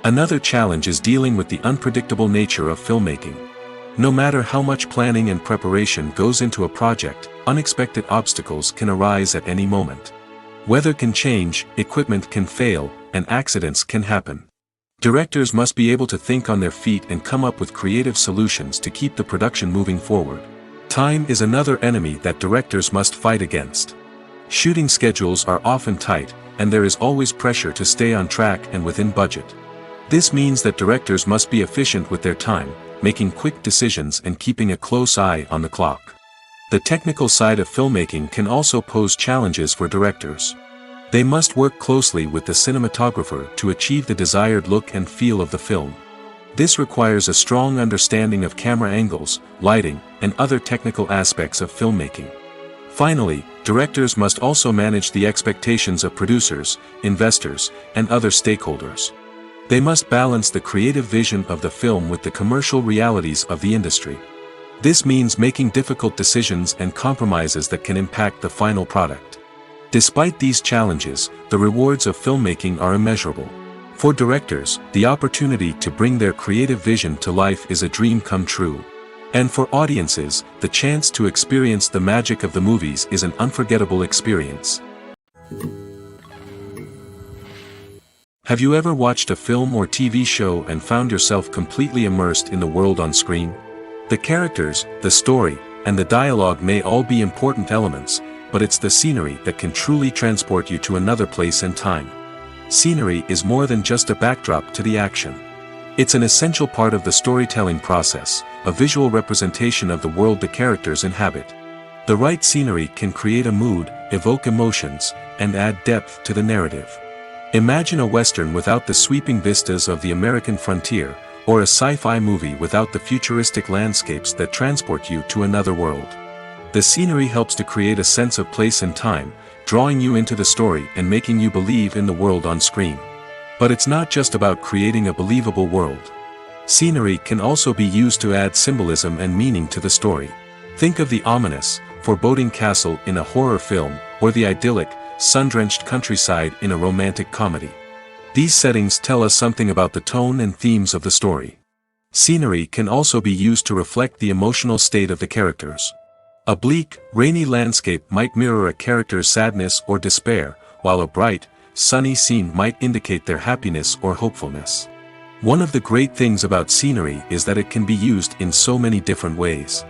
S1: Another challenge is dealing with the unpredictable nature of filmmaking. No matter how much planning and preparation goes into a project, unexpected obstacles can arise at any moment. Weather can change, equipment can fail, and accidents can happen. Directors must be able to think on their feet and come up with creative solutions to keep the production moving forward. Time is another enemy that directors must fight against. Shooting schedules are often tight, and there is always pressure to stay on track and within budget. This means that directors must be efficient with their time, making quick decisions and keeping a close eye on the clock. The technical side of filmmaking can also pose challenges for directors. They must work closely with the cinematographer to achieve the desired look and feel of the film. This requires a strong understanding of camera angles, lighting, and other technical aspects of filmmaking. Finally, directors must also manage the expectations of producers, investors, and other stakeholders. They must balance the creative vision of the film with the commercial realities of the industry. This means making difficult decisions and compromises that can impact the final product. Despite these challenges, the rewards of filmmaking are immeasurable. For directors, the opportunity to bring their creative vision to life is a dream come true. And for audiences, the chance to experience the magic of the movies is an unforgettable experience. Have you ever watched a film or TV show and found yourself completely immersed in the world on screen? The characters, the story, and the dialogue may all be important elements, but it's the scenery that can truly transport you to another place and time. Scenery is more than just a backdrop to the action. It's an essential part of the storytelling process, a visual representation of the world the characters inhabit. The right scenery can create a mood, evoke emotions, and add depth to the narrative. Imagine a Western without the sweeping vistas of the American frontier, or a sci-fi movie without the futuristic landscapes that transport you to another world. The scenery helps to create a sense of place and time, drawing you into the story and making you believe in the world on screen. But it's not just about creating a believable world. Scenery can also be used to add symbolism and meaning to the story. Think of the ominous, foreboding castle in a horror film, or the idyllic, sun-drenched countryside in a romantic comedy. These settings tell us something about the tone and themes of the story. Scenery can also be used to reflect the emotional state of the characters. A bleak, rainy landscape might mirror a character's sadness or despair, while a bright, sunny scene might indicate their happiness or hopefulness. One of the great things about scenery is that it can be used in so many different ways.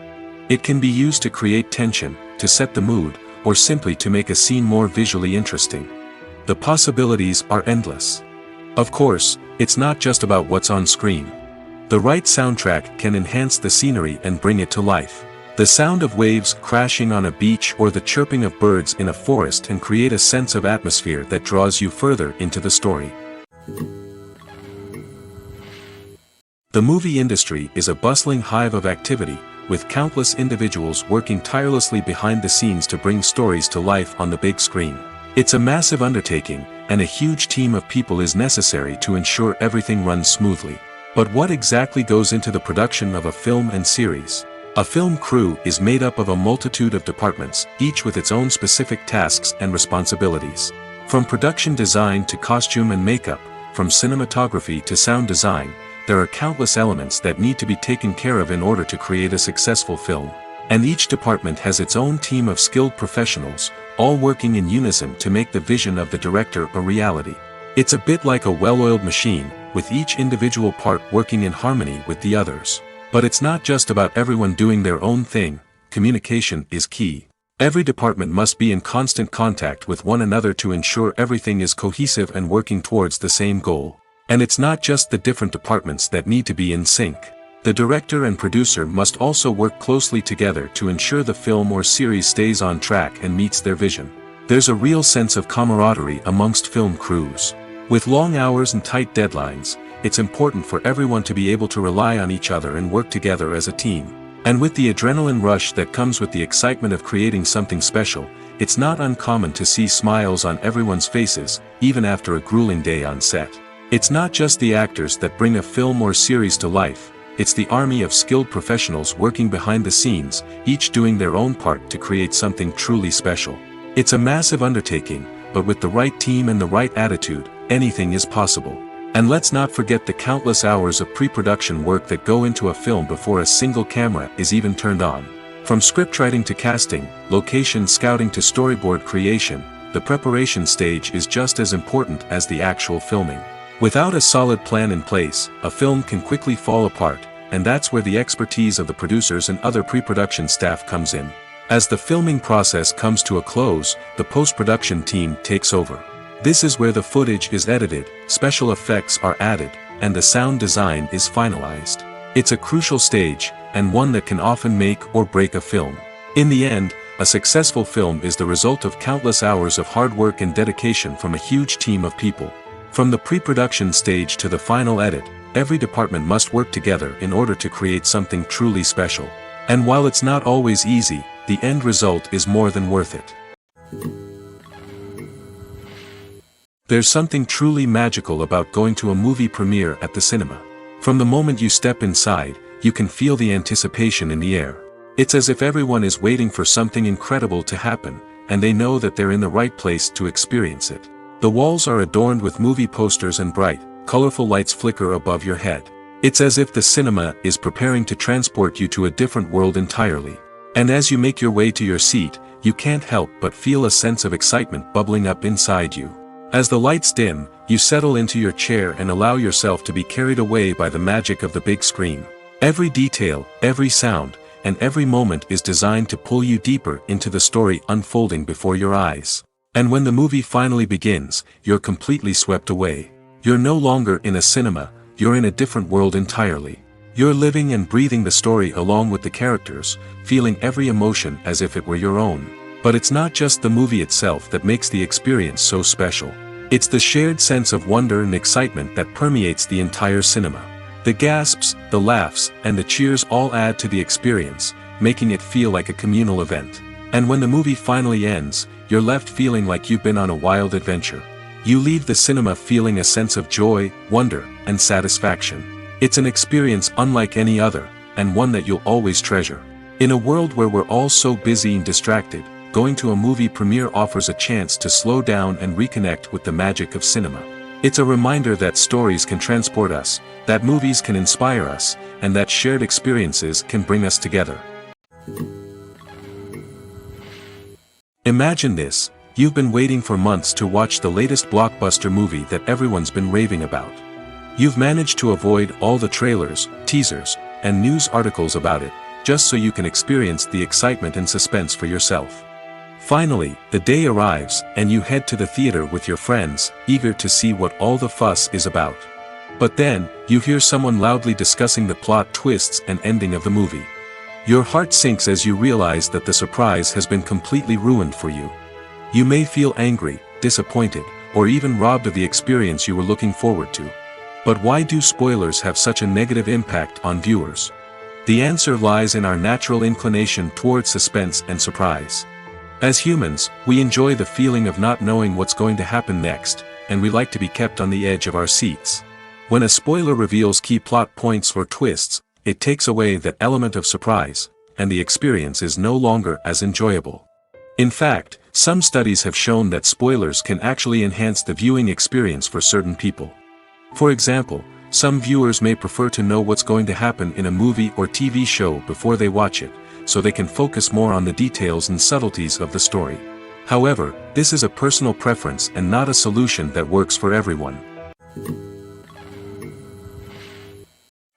S1: It can be used to create tension, to set the mood, or simply to make a scene more visually interesting. The possibilities are endless. Of course, it's not just about what's on screen. The right soundtrack can enhance the scenery and bring it to life. The sound of waves crashing on a beach or the chirping of birds in a forest can create a sense of atmosphere that draws you further into the story. The movie industry is a bustling hive of activity, with countless individuals working tirelessly behind the scenes to bring stories to life on the big screen. It's a massive undertaking, and a huge team of people is necessary to ensure everything runs smoothly. But what exactly goes into the production of a film and series? A film crew is made up of a multitude of departments, each with its own specific tasks and responsibilities. From production design to costume and makeup, from cinematography to sound design, there are countless elements that need to be taken care of in order to create a successful film. And each department has its own team of skilled professionals, all working in unison to make the vision of the director a reality. It's a bit like a well-oiled machine, with each individual part working in harmony with the others. But it's not just about everyone doing their own thing. Communication is key. Every department must be in constant contact with one another to ensure everything is cohesive and working towards the same goal. And it's not just the different departments that need to be in sync. The director and producer must also work closely together to ensure the film or series stays on track and meets their vision. There's a real sense of camaraderie amongst film crews. With long hours and tight deadlines, it's important for everyone to be able to rely on each other and work together as a team. And with the adrenaline rush that comes with the excitement of creating something special, it's not uncommon to see smiles on everyone's faces, even after a grueling day on set. It's not just the actors that bring a film or series to life, it's the army of skilled professionals working behind the scenes, each doing their own part to create something truly special. It's a massive undertaking, but with the right team and the right attitude, anything is possible. And let's not forget the countless hours of pre-production work that go into a film before a single camera is even turned on. From scriptwriting to casting, location scouting to storyboard creation, the preparation stage is just as important as the actual filming. Without a solid plan in place, a film can quickly fall apart, and that's where the expertise of the producers and other pre-production staff comes in. As the filming process comes to a close, the post-production team takes over. This is where the footage is edited, special effects are added, and the sound design is finalized. It's a crucial stage, and one that can often make or break a film. In the end, a successful film is the result of countless hours of hard work and dedication from a huge team of people. From the pre-production stage to the final edit, every department must work together in order to create something truly special. And while it's not always easy, the end result is more than worth it. There's something truly magical about going to a movie premiere at the cinema. From the moment you step inside, you can feel the anticipation in the air. It's as if everyone is waiting for something incredible to happen, and they know that they're in the right place to experience it. The walls are adorned with movie posters and bright, colorful lights flicker above your head. It's as if the cinema is preparing to transport you to a different world entirely. And as you make your way to your seat, you can't help but feel a sense of excitement bubbling up inside you. As the lights dim, you settle into your chair and allow yourself to be carried away by the magic of the big screen. Every detail, every sound, and every moment is designed to pull you deeper into the story unfolding before your eyes. And when the movie finally begins, you're completely swept away. You're no longer in a cinema, you're in a different world entirely. You're living and breathing the story along with the characters, feeling every emotion as if it were your own. But it's not just the movie itself that makes the experience so special. It's the shared sense of wonder and excitement that permeates the entire cinema. The gasps, the laughs, and the cheers all add to the experience, making it feel like a communal event. And when the movie finally ends, you're left feeling like you've been on a wild adventure. You leave the cinema feeling a sense of joy, wonder, and satisfaction. It's an experience unlike any other, and one that you'll always treasure. In a world where we're all so busy and distracted, going to a movie premiere offers a chance to slow down and reconnect with the magic of cinema. It's a reminder that stories can transport us, that movies can inspire us, and that shared experiences can bring us together. Imagine this, you've been waiting for months to watch the latest blockbuster movie that everyone's been raving about. You've managed to avoid all the trailers, teasers, and news articles about it, just so you can experience the excitement and suspense for yourself. Finally, the day arrives, and you head to the theater with your friends, eager to see what all the fuss is about. But then, you hear someone loudly discussing the plot twists and ending of the movie. Your heart sinks as you realize that the surprise has been completely ruined for you. You may feel angry, disappointed, or even robbed of the experience you were looking forward to. But why do spoilers have such a negative impact on viewers? The answer lies in our natural inclination toward suspense and surprise. As humans, we enjoy the feeling of not knowing what's going to happen next, and we like to be kept on the edge of our seats. When a spoiler reveals key plot points or twists, it takes away that element of surprise, and the experience is no longer as enjoyable. In fact, some studies have shown that spoilers can actually enhance the viewing experience for certain people. For example, some viewers may prefer to know what's going to happen in a movie or TV show before they watch it, so they can focus more on the details and subtleties of the story. However, this is a personal preference and not a solution that works for everyone.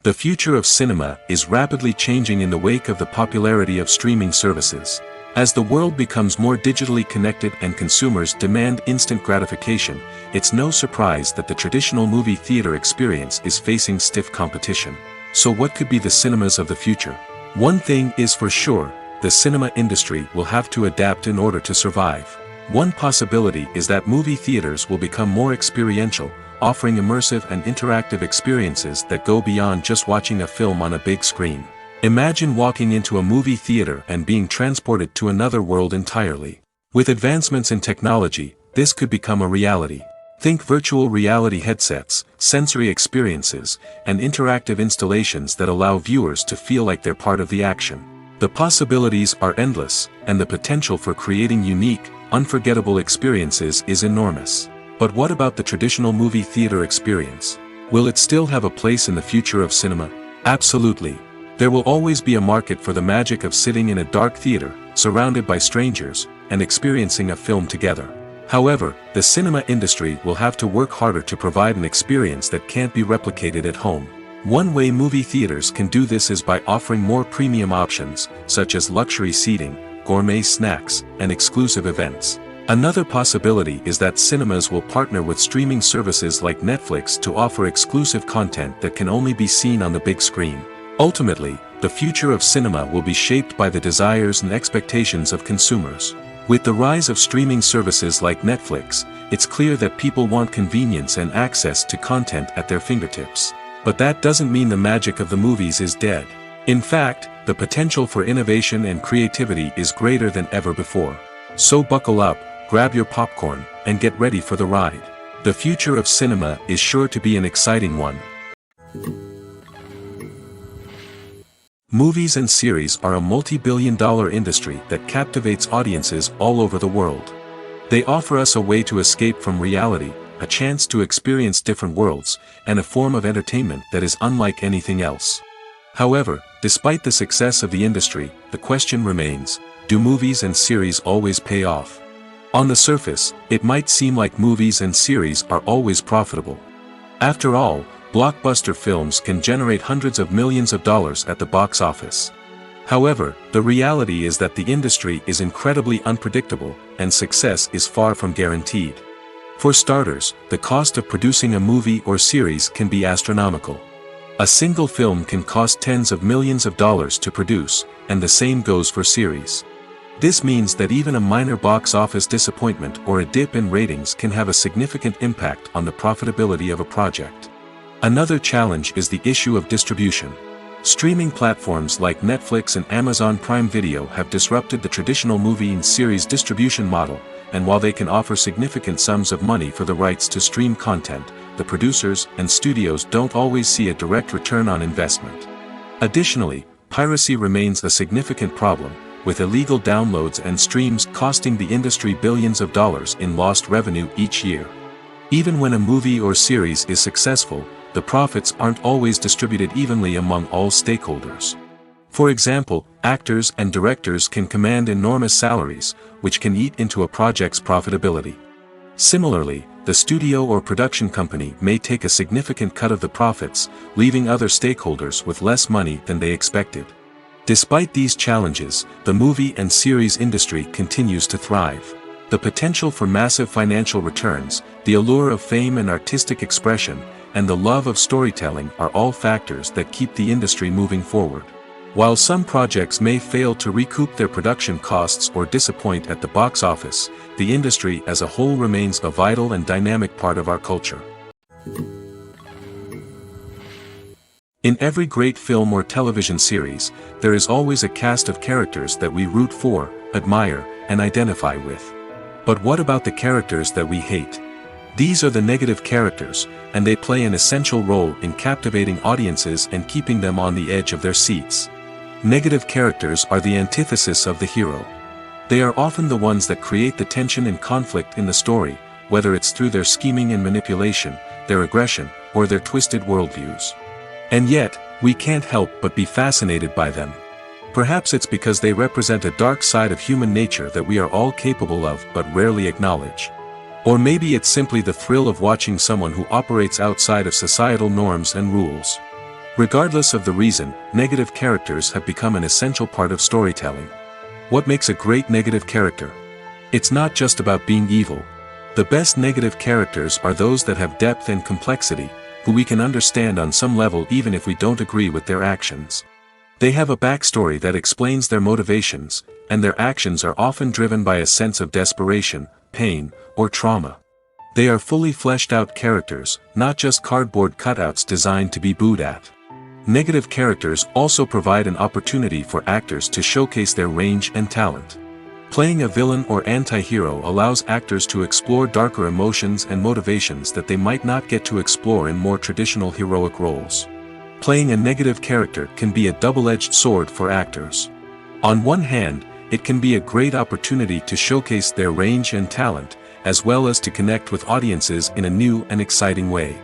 S1: The future of cinema is rapidly changing in the wake of the popularity of streaming services. As the world becomes more digitally connected and consumers demand instant gratification, it's no surprise that the traditional movie theater experience is facing stiff competition. So what could be the cinemas of the future? One thing is for sure, the cinema industry will have to adapt in order to survive. One possibility is that movie theaters will become more experiential, offering immersive and interactive experiences that go beyond just watching a film on a big screen. Imagine walking into a movie theater and being transported to another world entirely. With advancements in technology, this could become a reality. Think virtual reality headsets, sensory experiences, and interactive installations that allow viewers to feel like they're part of the action. The possibilities are endless, and the potential for creating unique, unforgettable experiences is enormous. But what about the traditional movie theater experience? Will it still have a place in the future of cinema? Absolutely. There will always be a market for the magic of sitting in a dark theater, surrounded by strangers, and experiencing a film together. However, the cinema industry will have to work harder to provide an experience that can't be replicated at home. One way movie theaters can do this is by offering more premium options, such as luxury seating, gourmet snacks, and exclusive events. Another possibility is that cinemas will partner with streaming services like Netflix to offer exclusive content that can only be seen on the big screen. Ultimately, the future of cinema will be shaped by the desires and expectations of consumers. With the rise of streaming services like Netflix, it's clear that people want convenience and access to content at their fingertips. But that doesn't mean the magic of the movies is dead. In fact, the potential for innovation and creativity is greater than ever before. So buckle up, grab your popcorn, and get ready for the ride. The future of cinema is sure to be an exciting one. Movies and series are a multi-billion-dollar industry that captivates audiences all over the world. They offer us a way to escape from reality, a chance to experience different worlds, and a form of entertainment that is unlike anything else. However, despite the success of the industry, the question remains, do movies and series always pay off? On the surface, it might seem like movies and series are always profitable. After all, blockbuster films can generate hundreds of millions of dollars at the box office. However, the reality is that the industry is incredibly unpredictable, and success is far from guaranteed. For starters, the cost of producing a movie or series can be astronomical. A single film can cost tens of millions of dollars to produce, and the same goes for series. This means that even a minor box office disappointment or a dip in ratings can have a significant impact on the profitability of a project. Another challenge is the issue of distribution. Streaming platforms like Netflix and Amazon Prime Video have disrupted the traditional movie and series distribution model, and while they can offer significant sums of money for the rights to stream content, the producers and studios don't always see a direct return on investment. Additionally, piracy remains a significant problem, with illegal downloads and streams costing the industry billions of dollars in lost revenue each year. Even when a movie or series is successful, the profits aren't always distributed evenly among all stakeholders. For example, actors and directors can command enormous salaries, which can eat into a project's profitability. Similarly, the studio or production company may take a significant cut of the profits, leaving other stakeholders with less money than they expected. Despite these challenges, the movie and series industry continues to thrive. The potential for massive financial returns, the allure of fame and artistic expression, and the love of storytelling are all factors that keep the industry moving forward. While some projects may fail to recoup their production costs or disappoint at the box office, the industry as a whole remains a vital and dynamic part of our culture. In every great film or television series, there is always a cast of characters that we root for, admire, and identify with. But what about the characters that we hate? These are the negative characters, and they play an essential role in captivating audiences and keeping them on the edge of their seats. Negative characters are the antithesis of the hero. They are often the ones that create the tension and conflict in the story, whether it's through their scheming and manipulation, their aggression, or their twisted worldviews. And yet, we can't help but be fascinated by them. Perhaps it's because they represent a dark side of human nature that we are all capable of but rarely acknowledge. Or maybe it's simply the thrill of watching someone who operates outside of societal norms and rules. Regardless of the reason, negative characters have become an essential part of storytelling. What makes a great negative character? It's not just about being evil. The best negative characters are those that have depth and complexity, who we can understand on some level even if we don't agree with their actions. They have a backstory that explains their motivations, and their actions are often driven by a sense of desperation, pain, or trauma. They are fully fleshed out characters, not just cardboard cutouts designed to be booed at. Negative characters also provide an opportunity for actors to showcase their range and talent. Playing a villain or anti-hero allows actors to explore darker emotions and motivations that they might not get to explore in more traditional heroic roles. Playing a negative character can be a double-edged sword for actors. On one hand, it can be a great opportunity to showcase their range and talent, as well as to connect with audiences in a new and exciting way.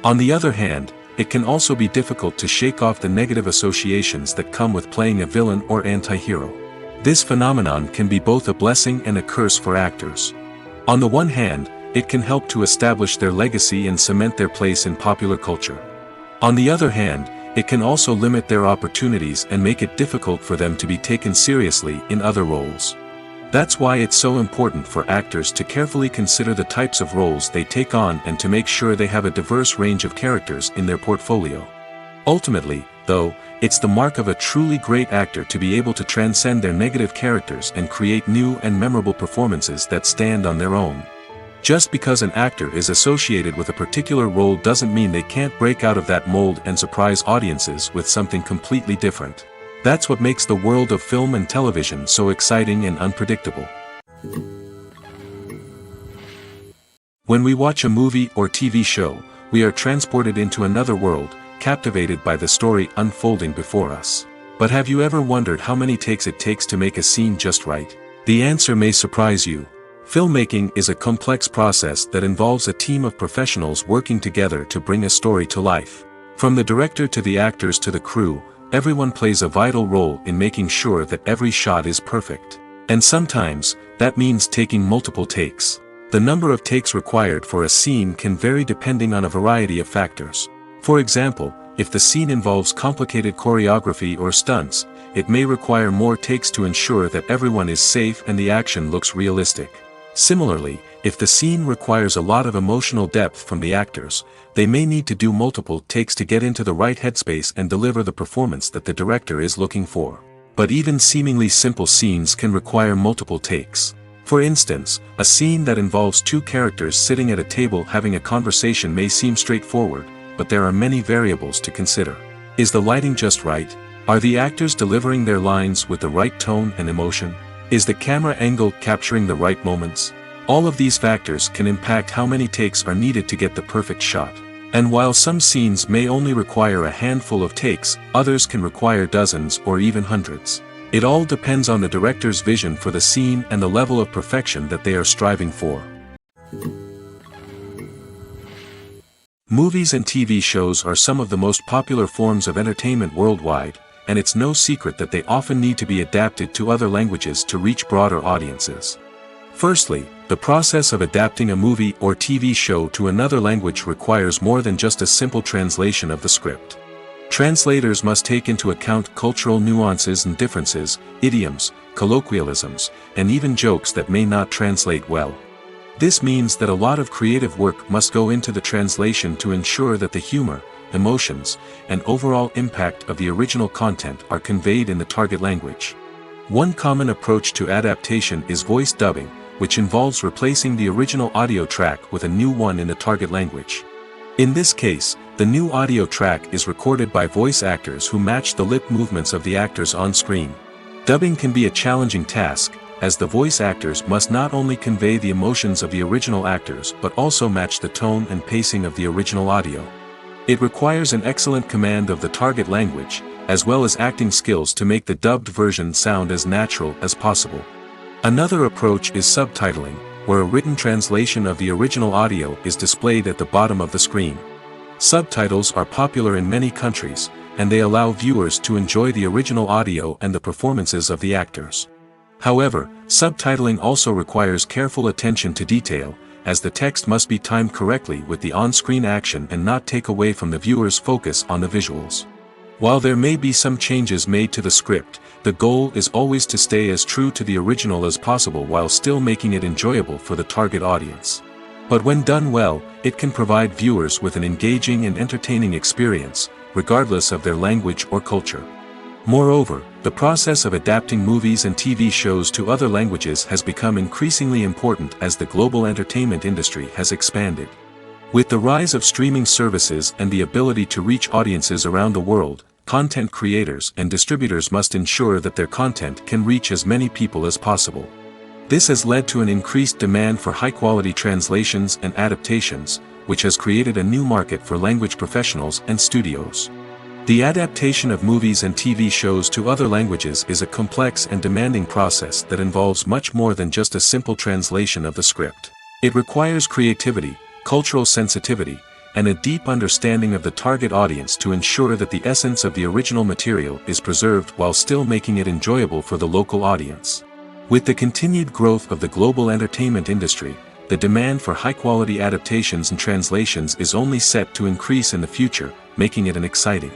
S1: On the other hand, it can also be difficult to shake off the negative associations that come with playing a villain or anti-hero. This phenomenon can be both a blessing and a curse for actors. On the one hand, it can help to establish their legacy and cement their place in popular culture. On the other hand, it can also limit their opportunities and make it difficult for them to be taken seriously in other roles. That's why it's so important for actors to carefully consider the types of roles they take on and to make sure they have a diverse range of characters in their portfolio. Ultimately, though, it's the mark of a truly great actor to be able to transcend their negative characters and create new and memorable performances that stand on their own. Just because an actor is associated with a particular role doesn't mean they can't break out of that mold and surprise audiences with something completely different. That's what makes the world of film and television so exciting and unpredictable. When we watch a movie or TV show, we are transported into another world, captivated by the story unfolding before us. But have you ever wondered how many takes it takes to make a scene just right? The answer may surprise you. Filmmaking is a complex process that involves a team of professionals working together to bring a story to life. From the director to the actors to the crew, everyone plays a vital role in making sure that every shot is perfect. And sometimes, that means taking multiple takes. The number of takes required for a scene can vary depending on a variety of factors. For example, if the scene involves complicated choreography or stunts, it may require more takes to ensure that everyone is safe and the action looks realistic. Similarly, if the scene requires a lot of emotional depth from the actors, they may need to do multiple takes to get into the right headspace and deliver the performance that the director is looking for. But even seemingly simple scenes can require multiple takes. For instance, a scene that involves two characters sitting at a table having a conversation may seem straightforward, but there are many variables to consider. Is the lighting just right? Are the actors delivering their lines with the right tone and emotion? Is the camera angle capturing the right moments? All of these factors can impact how many takes are needed to get the perfect shot. And while some scenes may only require a handful of takes, others can require dozens or even hundreds. It all depends on the director's vision for the scene and the level of perfection that they are striving for. Movies and TV shows are some of the most popular forms of entertainment worldwide, and it's no secret that they often need to be adapted to other languages to reach broader audiences. Firstly, the process of adapting a movie or TV show to another language requires more than just a simple translation of the script. Translators must take into account cultural nuances and differences, idioms, colloquialisms, and even jokes that may not translate well. This means that a lot of creative work must go into the translation to ensure that the humor, emotions, and overall impact of the original content are conveyed in the target language. One common approach to adaptation is voice dubbing, which involves replacing the original audio track with a new one in the target language. In this case, the The new audio track is recorded by voice actors who match the lip movements of the actors on screen. Dubbing can be a challenging task, as the voice actors must not only convey the emotions of the original actors but also match the tone and pacing of the original audio. It requires an excellent command of the target language, as well as acting skills to make the dubbed version sound as natural as possible. Another approach is subtitling, where a written translation of the original audio is displayed at the bottom of the screen. Subtitles are popular in many countries, and they allow viewers to enjoy the original audio and the performances of the actors. However, subtitling also requires careful attention to detail, as the text must be timed correctly with the on-screen action and not take away from the viewer's focus on the visuals. While there may be some changes made to the script, the goal is always to stay as true to the original as possible while still making it enjoyable for the target audience. But when done well, it can provide viewers with an engaging and entertaining experience, regardless of their language or culture. Moreover, the process of adapting movies and TV shows to other languages has become increasingly important as the global entertainment industry has expanded. With the rise of streaming services and the ability to reach audiences around the world, content creators and distributors must ensure that their content can reach as many people as possible. This has led to an increased demand for high-quality translations and adaptations, which has created a new market for language professionals and studios. The adaptation of movies and TV shows to other languages is a complex and demanding process that involves much more than just a simple translation of the script. It requires creativity, cultural sensitivity, and a deep understanding of the target audience to ensure that the essence of the original material is preserved while still making it enjoyable for the local audience. With the continued growth of the global entertainment industry, the demand for high-quality adaptations and translations is only set to increase in the future, making it exciting.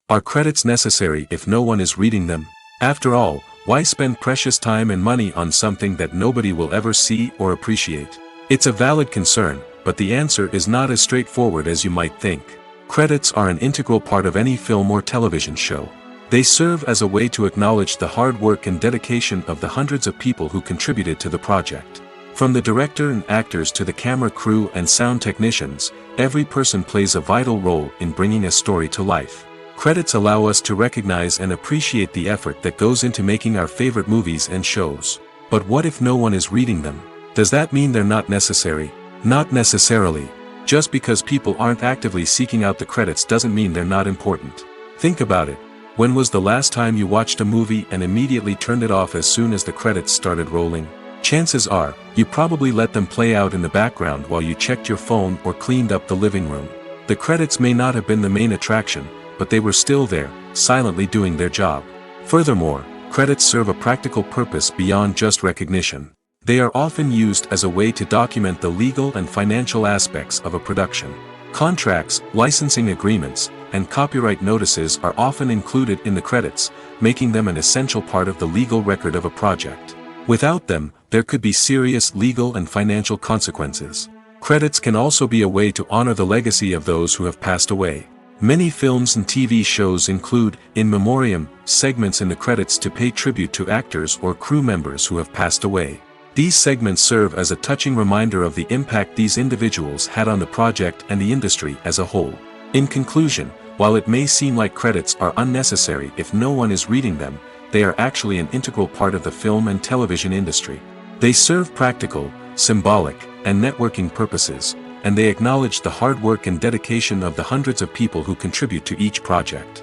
S1: Are credits necessary if no one is reading them? After all, why spend precious time and money on something that nobody will ever see or appreciate? It's a valid concern, but the answer is not as straightforward as you might think. Credits are an integral part of any film or television show. They serve as a way to acknowledge the hard work and dedication of the hundreds of people who contributed to the project. From the director and actors to the camera crew and sound technicians, every person plays a vital role in bringing a story to life. Credits allow us to recognize and appreciate the effort that goes into making our favorite movies and shows. But what if no one is reading them? Does that mean they're not necessary? Not necessarily. Just because people aren't actively seeking out the credits doesn't mean they're not important. Think about it. When was the last time you watched a movie and immediately turned it off as soon as the credits started rolling? Chances are, you probably let them play out in the background while you checked your phone or cleaned up the living room. The credits may not have been the main attraction, but they were still there, silently doing their job. Furthermore, credits serve a practical purpose beyond just recognition. They are often used as a way to document the legal and financial aspects of a production. Contracts, licensing agreements, and copyright notices are often included in the credits, making them an essential part of the legal record of a project. Without them, there could be serious legal and financial consequences. Credits can also be a way to honor the legacy of those who have passed away. Many films and TV shows include, in memoriam, segments in the credits to pay tribute to actors or crew members who have passed away. These segments serve as a touching reminder of the impact these individuals had on the project and the industry as a whole. In conclusion, while it may seem like credits are unnecessary if no one is reading them, they are actually an integral part of the film and television industry. They serve practical, symbolic, and networking purposes, and they acknowledge the hard work and dedication of the hundreds of people who contribute to each project.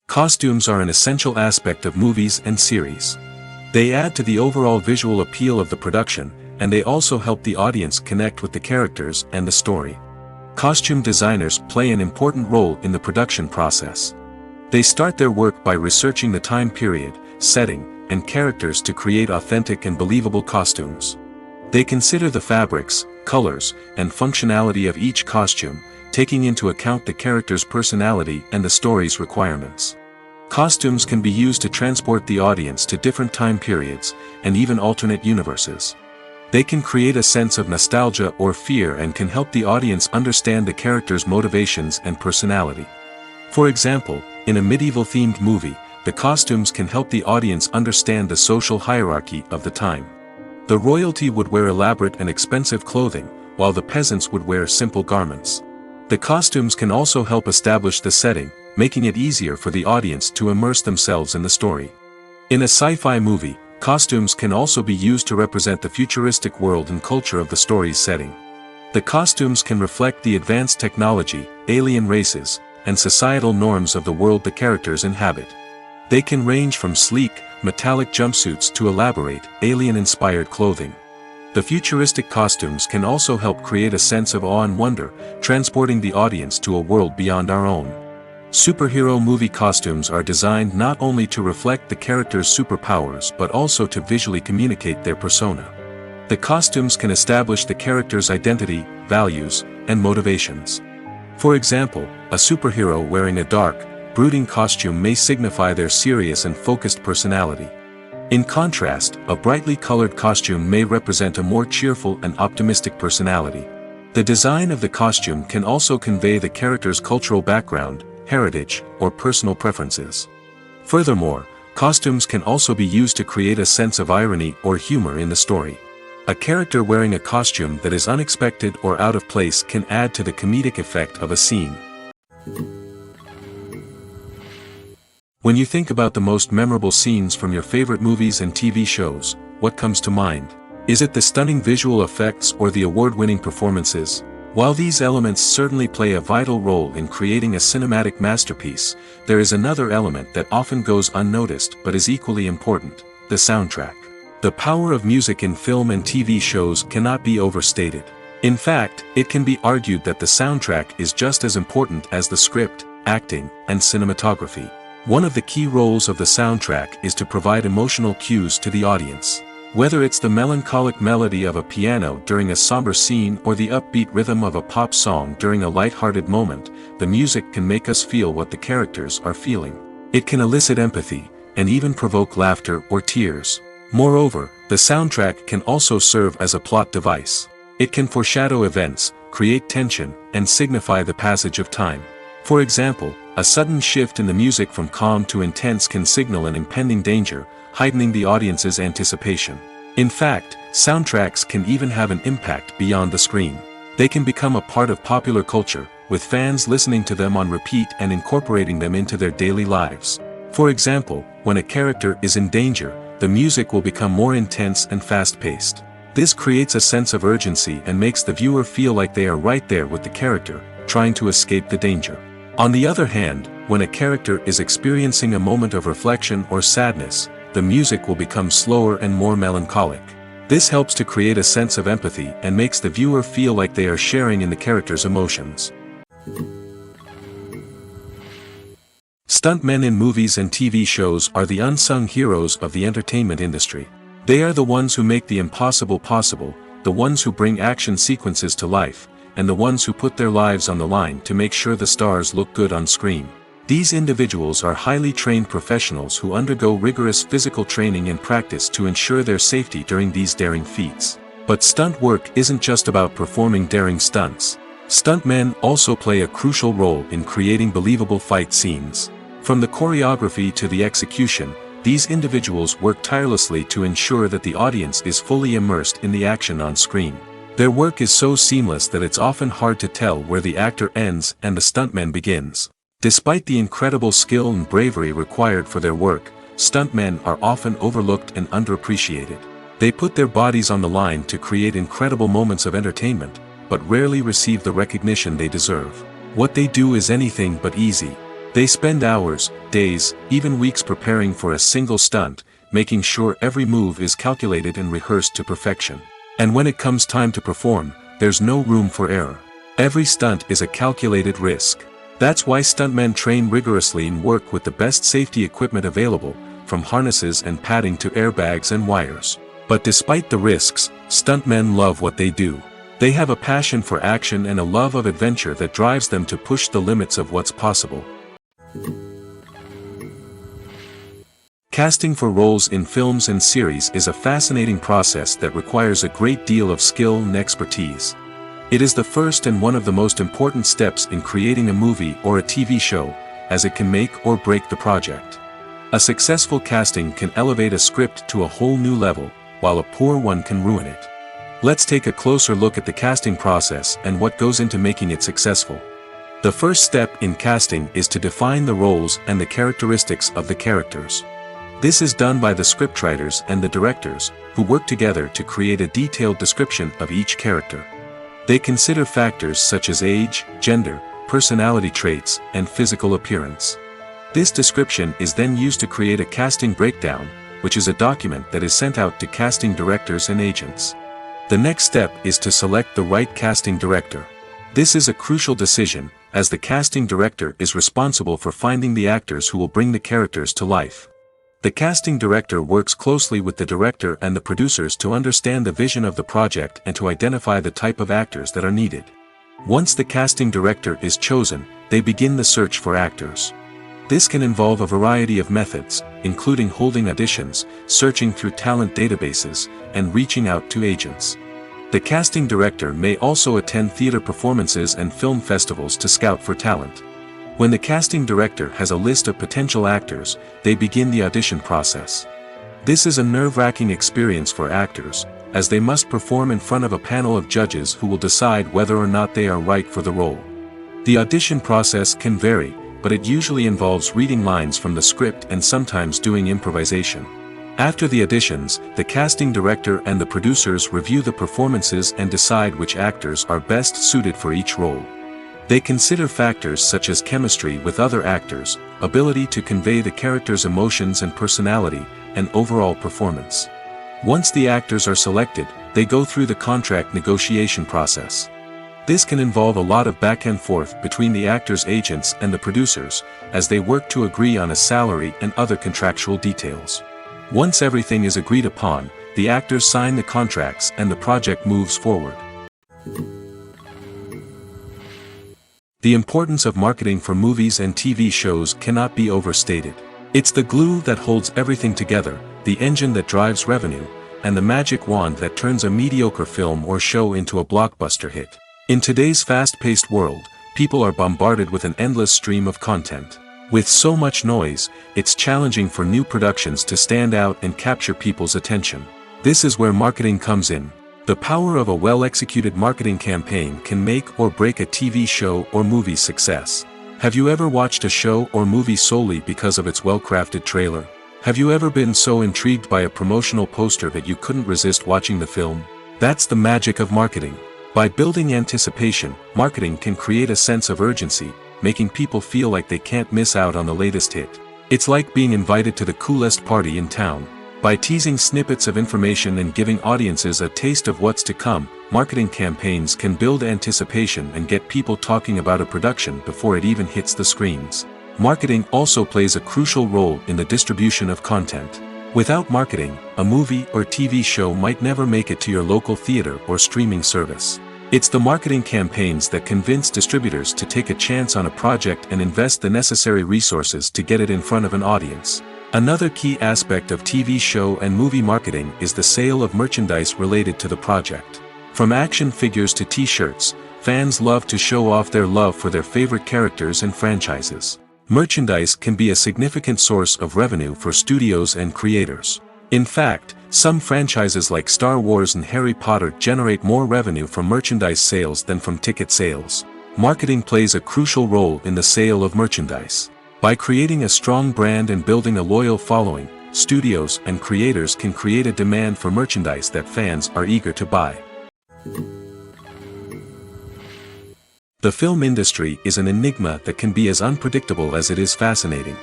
S1: Costumes are an essential aspect of movies and series. They add to the overall visual appeal of the production, and they also help the audience connect with the characters and the story. Costume designers play an important role in the production process. They start their work by researching the time period, setting, and characters to create authentic and believable costumes. They consider the fabrics, colors, and functionality of each costume, taking into account the character's personality and the story's requirements. Costumes can be used to transport the audience to different time periods, and even alternate universes. They can create a sense of nostalgia or fear and can help the audience understand the character's motivations and personality. For example, in a medieval-themed movie, the costumes can help the audience understand the social hierarchy of the time. The royalty would wear elaborate and expensive clothing, while the peasants would wear simple garments. The costumes can also help establish the setting, making it easier for the audience to immerse themselves in the story. In a sci-fi movie, costumes can also be used to represent the futuristic world and culture of the story's setting. The costumes can reflect the advanced technology, alien races, and societal norms of the world the characters inhabit. They can range from sleek, metallic jumpsuits to elaborate, alien-inspired clothing. The futuristic costumes can also help create a sense of awe and wonder, transporting the audience to a world beyond our own. Superhero movie costumes are designed not only to reflect the character's superpowers but also to visually communicate their persona. The costumes can establish the character's identity, values, and motivations. For example, a superhero wearing a dark, brooding costume may signify their serious and focused personality. In contrast, a brightly colored costume may represent a more cheerful and optimistic personality. The design of the costume can also convey the character's cultural background, heritage, or personal preferences. Furthermore, costumes can also be used to create a sense of irony or humor in the story. A character wearing a costume that is unexpected or out of place can add to the comedic effect of a scene. When you think about the most memorable scenes from your favorite movies and TV shows, what comes to mind? Is it the stunning visual effects or the award-winning performances? While these elements certainly play a vital role in creating a cinematic masterpiece, there is another element that often goes unnoticed but is equally important: the soundtrack. The power of music in film and TV shows cannot be overstated. In fact, it can be argued that the soundtrack is just as important as the script, acting, and cinematography. One of the key roles of the soundtrack is to provide emotional cues to the audience. Whether it's the melancholic melody of a piano during a somber scene or the upbeat rhythm of a pop song during a light-hearted moment, the music can make us feel what the characters are feeling. It can elicit empathy, and even provoke laughter or tears. Moreover, the soundtrack can also serve as a plot device. It can foreshadow events, create tension, and signify the passage of time. For example, a sudden shift in the music from calm to intense can signal an impending danger, heightening the audience's anticipation. In fact, soundtracks can even have an impact beyond the screen. They can become a part of popular culture, with fans listening to them on repeat and incorporating them into their daily lives. For example, when a character is in danger, the music will become more intense and fast-paced. This creates a sense of urgency and makes the viewer feel like they are right there with the character, trying to escape the danger. On the other hand, when a character is experiencing a moment of reflection or sadness, the music will become slower and more melancholic. This helps to create a sense of empathy and makes the viewer feel like they are sharing in the character's emotions. Stuntmen in movies and TV shows are the unsung heroes of the entertainment industry. They are the ones who make the impossible possible, the ones who bring action sequences to life, and the ones who put their lives on the line to make sure the stars look good on screen. These individuals are highly trained professionals who undergo rigorous physical training and practice to ensure their safety during these daring feats. But stunt work isn't just about performing daring stunts. Stuntmen also play a crucial role in creating believable fight scenes. From the choreography to the execution, these individuals work tirelessly to ensure that the audience is fully immersed in the action on screen. Their work is so seamless that it's often hard to tell where the actor ends and the stuntman begins. Despite the incredible skill and bravery required for their work, stuntmen are often overlooked and underappreciated. They put their bodies on the line to create incredible moments of entertainment, but rarely receive the recognition they deserve. What they do is anything but easy. They spend hours, days, even weeks preparing for a single stunt, making sure every move is calculated and rehearsed to perfection. And when it comes time to perform, there's no room for error. Every stunt is a calculated risk. That's why stuntmen train rigorously and work with the best safety equipment available, from harnesses and padding to airbags and wires. But despite the risks, stuntmen love what they do. They have a passion for action and a love of adventure that drives them to push the limits of what's possible. Casting for roles in films and series is a fascinating process that requires a great deal of skill and expertise. It is the first and one of the most important steps in creating a movie or a TV show, as it can make or break the project. A successful casting can elevate a script to a whole new level, while a poor one can ruin it. Let's take a closer look at the casting process and what goes into making it successful. The first step in casting is to define the roles and the characteristics of the characters. This is done by the scriptwriters and the directors, who work together to create a detailed description of each character. They consider factors such as age, gender, personality traits, and physical appearance. This description is then used to create a casting breakdown, which is a document that is sent out to casting directors and agents. The next step is to select the right casting director. This is a crucial decision, as the casting director is responsible for finding the actors who will bring the characters to life. The casting director works closely with the director and the producers to understand the vision of the project and to identify the type of actors that are needed. Once the casting director is chosen, they begin the search for actors. This can involve a variety of methods, including holding auditions, searching through talent databases, and reaching out to agents. The casting director may also attend theater performances and film festivals to scout for talent. When the casting director has a list of potential actors, they begin the audition process. This is a nerve-wracking experience for actors, as they must perform in front of a panel of judges who will decide whether or not they are right for the role. The audition process can vary, but it usually involves reading lines from the script and sometimes doing improvisation. After the auditions, the casting director and the producers review the performances and decide which actors are best suited for each role. They consider factors such as chemistry with other actors, ability to convey the character's emotions and personality, and overall performance. Once the actors are selected, they go through the contract negotiation process. This can involve a lot of back and forth between the actors' agents and the producers, as they work to agree on a salary and other contractual details. Once everything is agreed upon, the actors sign the contracts and the project moves forward. The importance of marketing for movies and TV shows cannot be overstated. It's the glue that holds everything together, the engine that drives revenue, and the magic wand that turns a mediocre film or show into a blockbuster hit. In today's fast-paced world, people are bombarded with an endless stream of content. With so much noise, it's challenging for new productions to stand out and capture people's attention. This is where marketing comes in. The power of a well-executed marketing campaign can make or break a TV show or movie's success. Have you ever watched a show or movie solely because of its well-crafted trailer? Have you ever been so intrigued by a promotional poster that you couldn't resist watching the film? That's the magic of marketing. By building anticipation, marketing can create a sense of urgency, making people feel like they can't miss out on the latest hit. It's like being invited to the coolest party in town. By teasing snippets of information and giving audiences a taste of what's to come, marketing campaigns can build anticipation and get people talking about a production before it even hits the screens. Marketing also plays a crucial role in the distribution of content. Without marketing, a movie or TV show might never make it to your local theater or streaming service. It's the marketing campaigns that convince distributors to take a chance on a project and invest the necessary resources to get it in front of an audience. Another key aspect of TV show and movie marketing is the sale of merchandise related to the project. From action figures to t-shirts, fans love to show off their love for their favorite characters and franchises. Merchandise can be a significant source of revenue for studios and creators. In fact, some franchises like Star Wars and Harry Potter generate more revenue from merchandise sales than from ticket sales. Marketing plays a crucial role in the sale of merchandise. By creating a strong brand and building a loyal following, studios and creators can create a demand for merchandise that fans are eager to buy. The film industry is an enigma that can be as unpredictable as it is fascinating.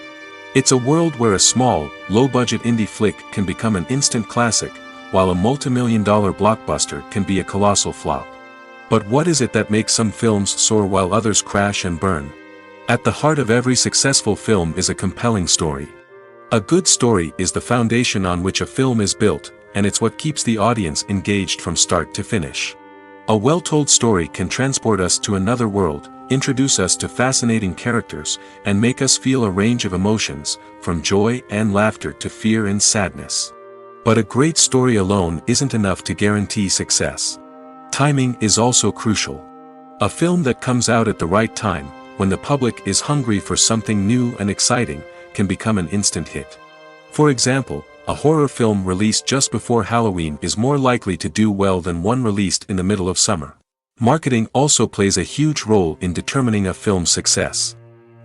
S1: It's a world where a small, low-budget indie flick can become an instant classic, while a multi-million-dollar blockbuster can be a colossal flop. But what is it that makes some films soar while others crash and burn? At the heart of every successful film is a compelling story. A good story is the foundation on which a film is built, and it's what keeps the audience engaged from start to finish. A well-told story can transport us to another world, introduce us to fascinating characters, and make us feel a range of emotions, from joy and laughter to fear and sadness. But a great story alone isn't enough to guarantee success. Timing is also crucial. A film that comes out at the right time, when the public is hungry for something new and exciting, can become an instant hit. For example, A horror film released just before Halloween is more likely to do well than one released in the middle of summer. Marketing also plays a huge role in determining a film's success.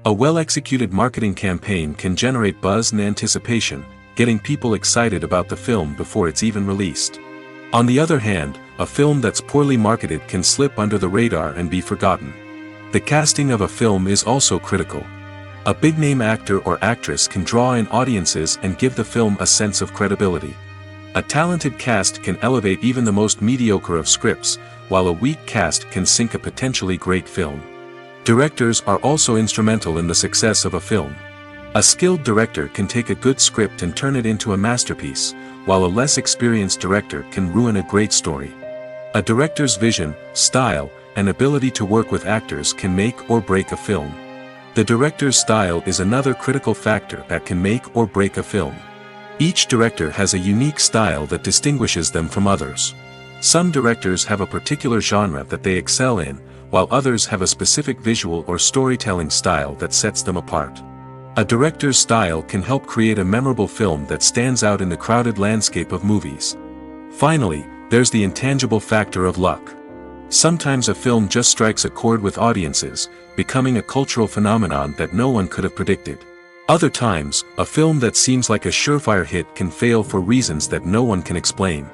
S1: A well-executed marketing campaign can generate buzz and anticipation, getting people excited about the film before it's even released. On the other hand, a film that's poorly marketed can slip under the radar and be forgotten. The casting of a film is also critical. A big-name actor or actress can draw in audiences and give the film a sense of credibility. A talented cast can elevate even the most mediocre of scripts, while a weak cast can sink a potentially great film. Directors are also instrumental in the success of a film. A skilled director can take a good script and turn it into a masterpiece, while a less experienced director can ruin a great story. A director's vision, style, and ability to work with actors can make or break a film. The director's style is another critical factor that can make or break a film. Each director has a unique style that distinguishes them from others. Some directors have a particular genre that they excel in, while others have a specific visual or storytelling style that sets them apart. A director's style can help create a memorable film that stands out in the crowded landscape of movies. Finally, there's the intangible factor of luck. Sometimes a film just strikes a chord with audiences, becoming a cultural phenomenon that no one could have predicted. Other times, a film that seems like a surefire hit can fail for reasons that no one can explain.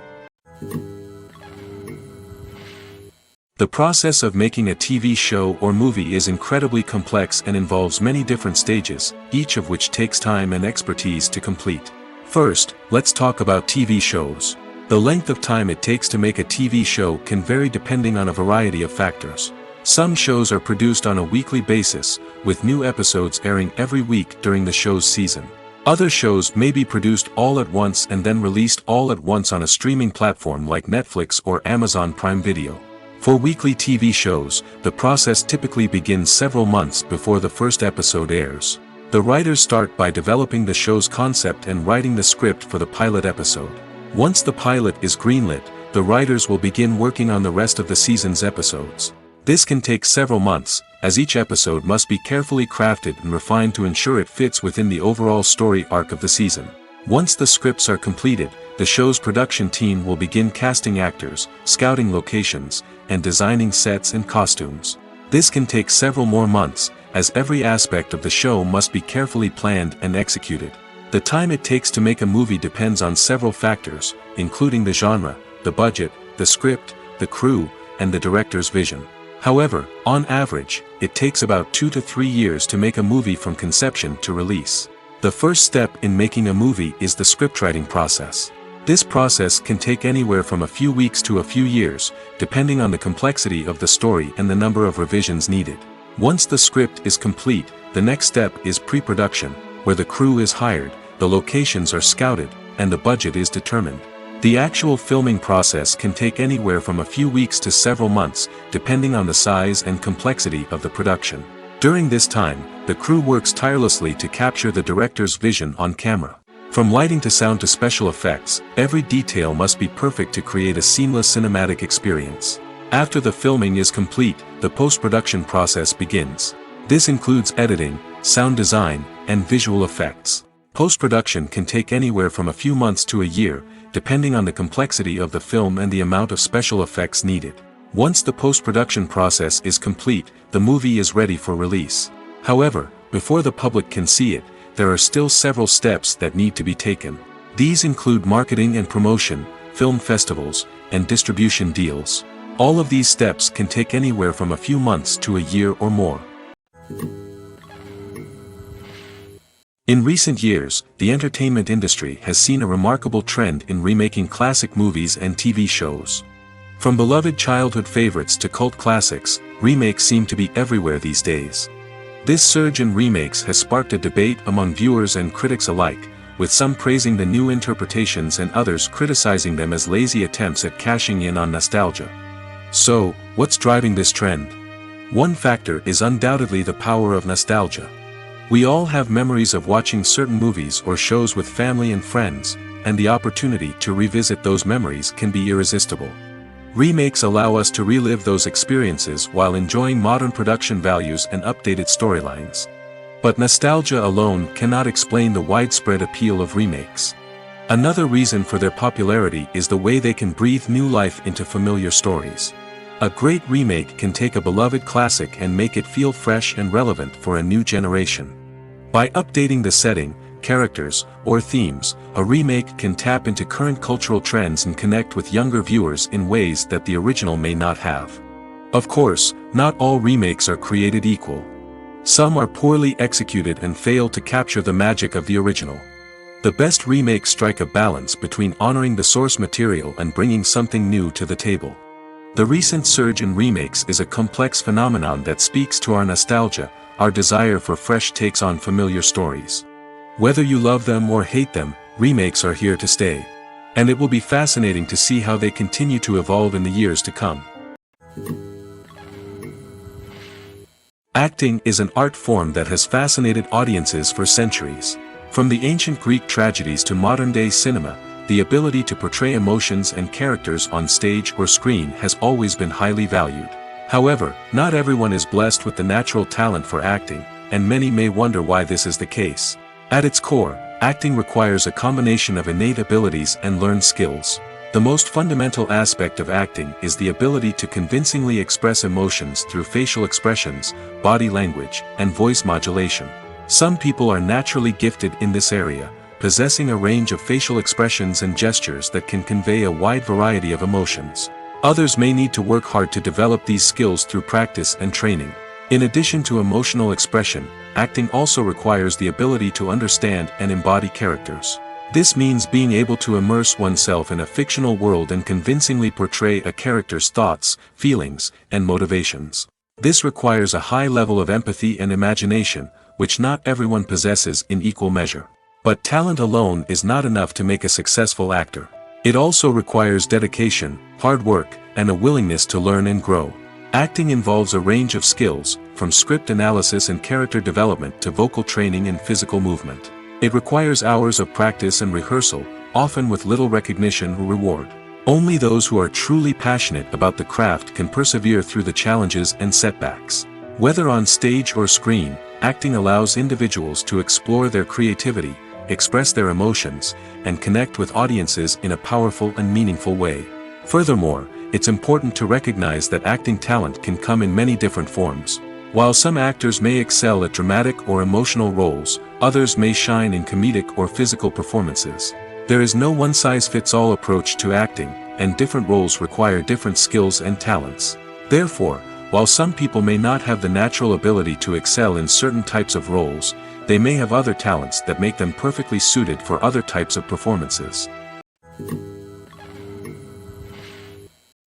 S1: The process of making a TV show or movie is incredibly complex and involves many different stages, each of which takes time and expertise to complete. First, let's talk about TV shows. The length of time it takes to make a TV show can vary depending on a variety of factors. Some shows are produced on a weekly basis, with new episodes airing every week during the show's season. Other shows may be produced all at once and then released all at once on a streaming platform like Netflix or Amazon Prime Video. For weekly TV shows, the process typically begins several months before the first episode airs. The writers start by developing the show's concept and writing the script for the pilot episode. Once the pilot is greenlit, the writers will begin working on the rest of the season's episodes. This can take several months, as each episode must be carefully crafted and refined to ensure it fits within the overall story arc of the season. Once the scripts are completed, the show's production team will begin casting actors, scouting locations, and designing sets and costumes. This can take several more months, as every aspect of the show must be carefully planned and executed. The time it takes to make a movie depends on several factors, including the genre, the budget, the script, the crew, and the director's vision. However, on average, it takes about 2 to 3 years to make a movie from conception to release. The first step in making a movie is the scriptwriting process. This process can take anywhere from a few weeks to a few years, depending on the complexity of the story and the number of revisions needed. Once the script is complete, the next step is pre-production, where the crew is hired, the locations are scouted, and the budget is determined. The actual filming process can take anywhere from a few weeks to several months, depending on the size and complexity of the production. During this time, the crew works tirelessly to capture the director's vision on camera. From lighting to sound to special effects, every detail must be perfect to create a seamless cinematic experience. After the filming is complete, the post-production process begins. This includes editing, sound design, and visual effects. Post-production can take anywhere from a few months to a year, depending on the complexity of the film and the amount of special effects needed. Once the post-production process is complete, the movie is ready for release. However, before the public can see it, there are still several steps that need to be taken. These include marketing and promotion, film festivals, and distribution deals. All of these steps can take anywhere from a few months to a year or more. In recent years, the entertainment industry has seen a remarkable trend in remaking classic movies and TV shows. From beloved childhood favorites to cult classics, remakes seem to be everywhere these days. This surge in remakes has sparked a debate among viewers and critics alike, with some praising the new interpretations and others criticizing them as lazy attempts at cashing in on nostalgia. So, what's driving this trend? One factor is undoubtedly the power of nostalgia. We all have memories of watching certain movies or shows with family and friends, and the opportunity to revisit those memories can be irresistible. Remakes allow us to relive those experiences while enjoying modern production values and updated storylines. But nostalgia alone cannot explain the widespread appeal of remakes. Another reason for their popularity is the way they can breathe new life into familiar stories. A great remake can take a beloved classic and make it feel fresh and relevant for a new generation. By updating the setting, characters, or themes, a remake can tap into current cultural trends and connect with younger viewers in ways that the original may not have. Of course, not all remakes are created equal. Some are poorly executed and fail to capture the magic of the original. The best remakes strike a balance between honoring the source material and bringing something new to the table. The recent surge in remakes is a complex phenomenon that speaks to our nostalgia, our desire for fresh takes on familiar stories. Whether you love them or hate them, remakes are here to stay. And it will be fascinating to see how they continue to evolve in the years to come. Acting is an art form that has fascinated audiences for centuries. From the ancient Greek tragedies to modern-day cinema, the ability to portray emotions and characters on stage or screen has always been highly valued. However, not everyone is blessed with the natural talent for acting, and many may wonder why this is the case. At its core, acting requires a combination of innate abilities and learned skills. The most fundamental aspect of acting is the ability to convincingly express emotions through facial expressions, body language, and voice modulation. Some people are naturally gifted in this area, possessing a range of facial expressions and gestures that can convey a wide variety of emotions. Others may need to work hard to develop these skills through practice and training. In addition to emotional expression, acting also requires the ability to understand and embody characters. This means being able to immerse oneself in a fictional world and convincingly portray a character's thoughts, feelings, and motivations. This requires a high level of empathy and imagination, which not everyone possesses in equal measure. But talent alone is not enough to make a successful actor. It also requires dedication, hard work, and a willingness to learn and grow. Acting involves a range of skills, from script analysis and character development to vocal training and physical movement. It requires hours of practice and rehearsal, often with little recognition or reward. Only those who are truly passionate about the craft can persevere through the challenges and setbacks. Whether on stage or screen, acting allows individuals to explore their creativity, express their emotions, and connect with audiences in a powerful and meaningful way. Furthermore, it's important to recognize that acting talent can come in many different forms. While some actors may excel at dramatic or emotional roles, others may shine in comedic or physical performances. There is no one-size-fits-all approach to acting, and different roles require different skills and talents. Therefore, while some people may not have the natural ability to excel in certain types of roles, they may have other talents that make them perfectly suited for other types of performances.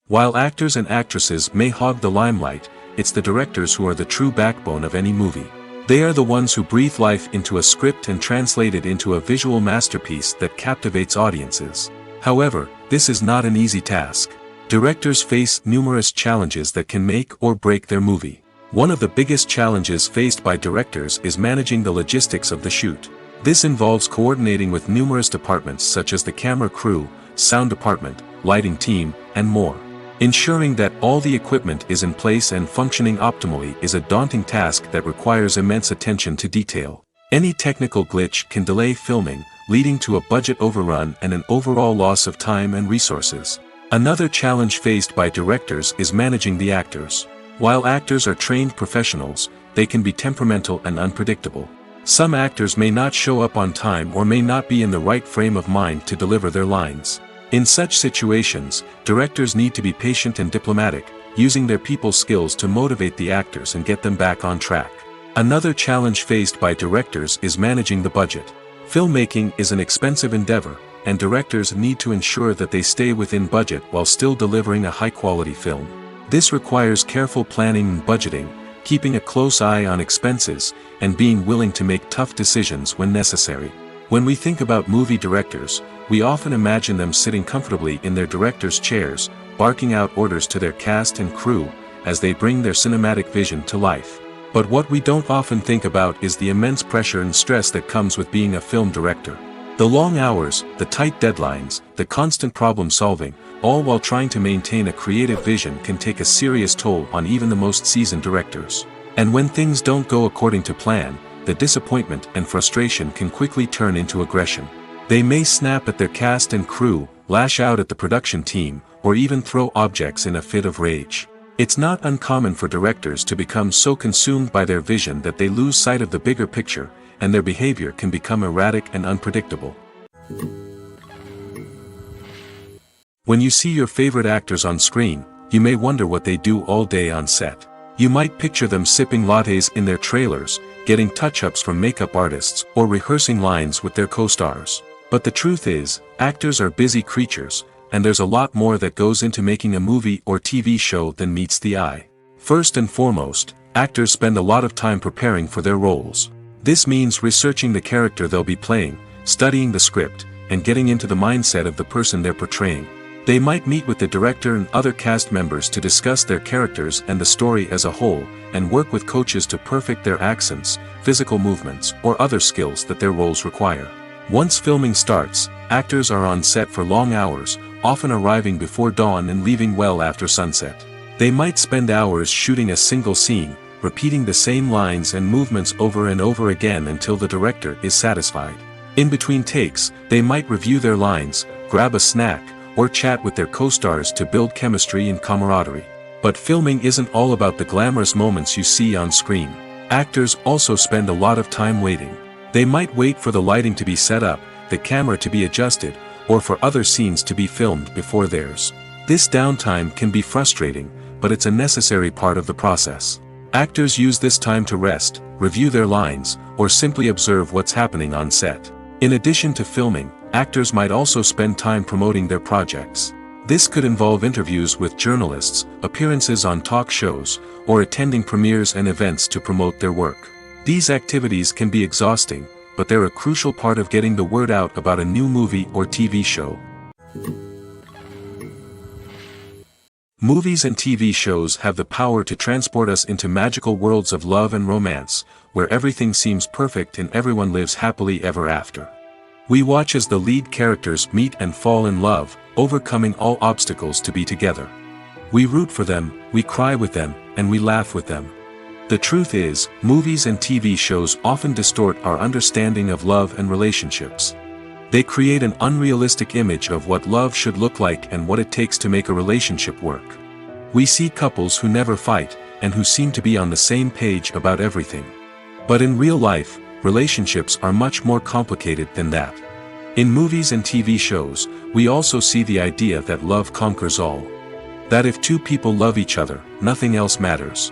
S1: While actors and actresses may hog the limelight, it's the directors who are the true backbone of any movie. They are the ones who breathe life into a script and translate it into a visual masterpiece that captivates audiences. However, this is not an easy task. Directors face numerous challenges that can make or break their movie. One of the biggest challenges faced by directors is managing the logistics of the shoot. This involves coordinating with numerous departments such as the camera crew, sound department, lighting team, and more. Ensuring that all the equipment is in place and functioning optimally is a daunting task that requires immense attention to detail. Any technical glitch can delay filming, leading to a budget overrun and an overall loss of time and resources. Another challenge faced by directors is managing the actors. While actors are trained professionals, they can be temperamental and unpredictable. Some actors may not show up on time or may not be in the right frame of mind to deliver their lines. In such situations, directors need to be patient and diplomatic, using their people skills to motivate the actors and get them back on track. Another challenge faced by directors is managing the budget. Filmmaking is an expensive endeavor, and directors need to ensure that they stay within budget while still delivering a high-quality film. This requires careful planning and budgeting, keeping a close eye on expenses, and being willing to make tough decisions when necessary. When we think about movie directors, we often imagine them sitting comfortably in their director's chairs, barking out orders to their cast and crew, as they bring their cinematic vision to life. But what we don't often think about is the immense pressure and stress that comes with being a film director. The long hours, the tight deadlines, the constant problem solving, all while trying to maintain a creative vision can take a serious toll on even the most seasoned directors. And when things don't go according to plan, the disappointment and frustration can quickly turn into aggression. They may snap at their cast and crew, lash out at the production team, or even throw objects in a fit of rage. It's not uncommon for directors to become so consumed by their vision that they lose sight of the bigger picture, and their behavior can become erratic and unpredictable. When you see your favorite actors on screen, you may wonder what they do all day on set. You might picture them sipping lattes in their trailers, getting touch-ups from makeup artists, or rehearsing lines with their co-stars. But the truth is, actors are busy creatures, and there's a lot more that goes into making a movie or TV show than meets the eye. First and foremost, actors spend a lot of time preparing for their roles. This means researching the character they'll be playing, studying the script, and getting into the mindset of the person they're portraying. They might meet with the director and other cast members to discuss their characters and the story as a whole, and work with coaches to perfect their accents, physical movements, or other skills that their roles require. Once filming starts, actors are on set for long hours, often arriving before dawn and leaving well after sunset. They might spend hours shooting a single scene, repeating the same lines and movements over and over again until the director is satisfied. In between takes, they might review their lines, grab a snack, or chat with their co-stars to build chemistry and camaraderie. But filming isn't all about the glamorous moments you see on screen. Actors also spend a lot of time waiting. They might wait for the lighting to be set up, the camera to be adjusted, or for other scenes to be filmed before theirs. This downtime can be frustrating, but it's a necessary part of the process. Actors use this time to rest, review their lines, or simply observe what's happening on set. In addition to filming, actors might also spend time promoting their projects. This could involve interviews with journalists, appearances on talk shows, or attending premieres and events to promote their work. These activities can be exhausting, but they're a crucial part of getting the word out about a new movie or TV show. Movies and TV shows have the power to transport us into magical worlds of love and romance, where everything seems perfect and everyone lives happily ever after. We watch as the lead characters meet and fall in love, overcoming all obstacles to be together. We root for them, we cry with them, and we laugh with them. The truth is, movies and TV shows often distort our understanding of love and relationships. They create an unrealistic image of what love should look like and what it takes to make a relationship work. We see couples who never fight, and who seem to be on the same page about everything. But in real life, relationships are much more complicated than that. In movies and TV shows, we also see the idea that love conquers all. That if two people love each other, nothing else matters.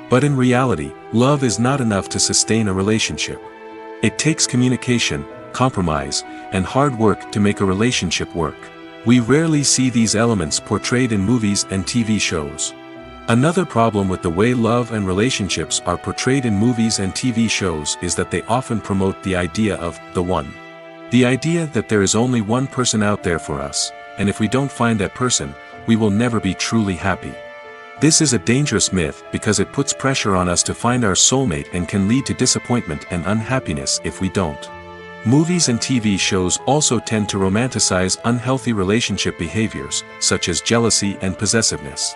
S1: But in reality, love is not enough to sustain a relationship. It takes communication, compromise, and hard work to make a relationship work. We rarely see these elements portrayed in movies and TV shows. Another problem with the way love and relationships are portrayed in movies and TV shows is that they often promote the idea of the one. The idea that there is only one person out there for us, and if we don't find that person, we will never be truly happy. This is a dangerous myth because it puts pressure on us to find our soulmate and can lead to disappointment and unhappiness if we don't. Movies and TV shows also tend to romanticize unhealthy relationship behaviors, such as jealousy and possessiveness.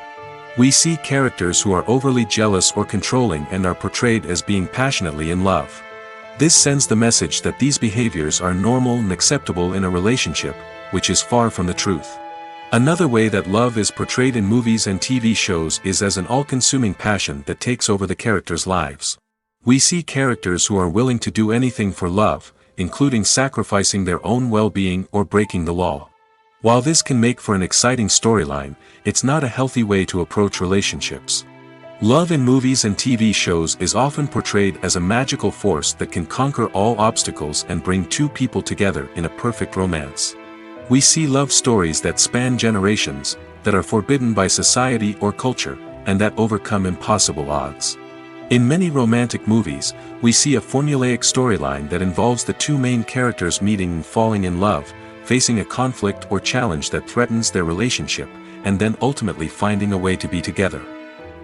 S1: We see characters who are overly jealous or controlling and are portrayed as being passionately in love. This sends the message that these behaviors are normal and acceptable in a relationship, which is far from the truth. Another way that love is portrayed in movies and TV shows is as an all-consuming passion that takes over the characters' lives. We see characters who are willing to do anything for love, including sacrificing their own well-being or breaking the law. While this can make for an exciting storyline, it's not a healthy way to approach relationships. Love in movies and TV shows is often portrayed as a magical force that can conquer all obstacles and bring two people together in a perfect romance. We see love stories that span generations, that are forbidden by society or culture, and that overcome impossible odds. In many romantic movies, we see a formulaic storyline that involves the two main characters meeting and falling in love, facing a conflict or challenge that threatens their relationship, and then ultimately finding a way to be together.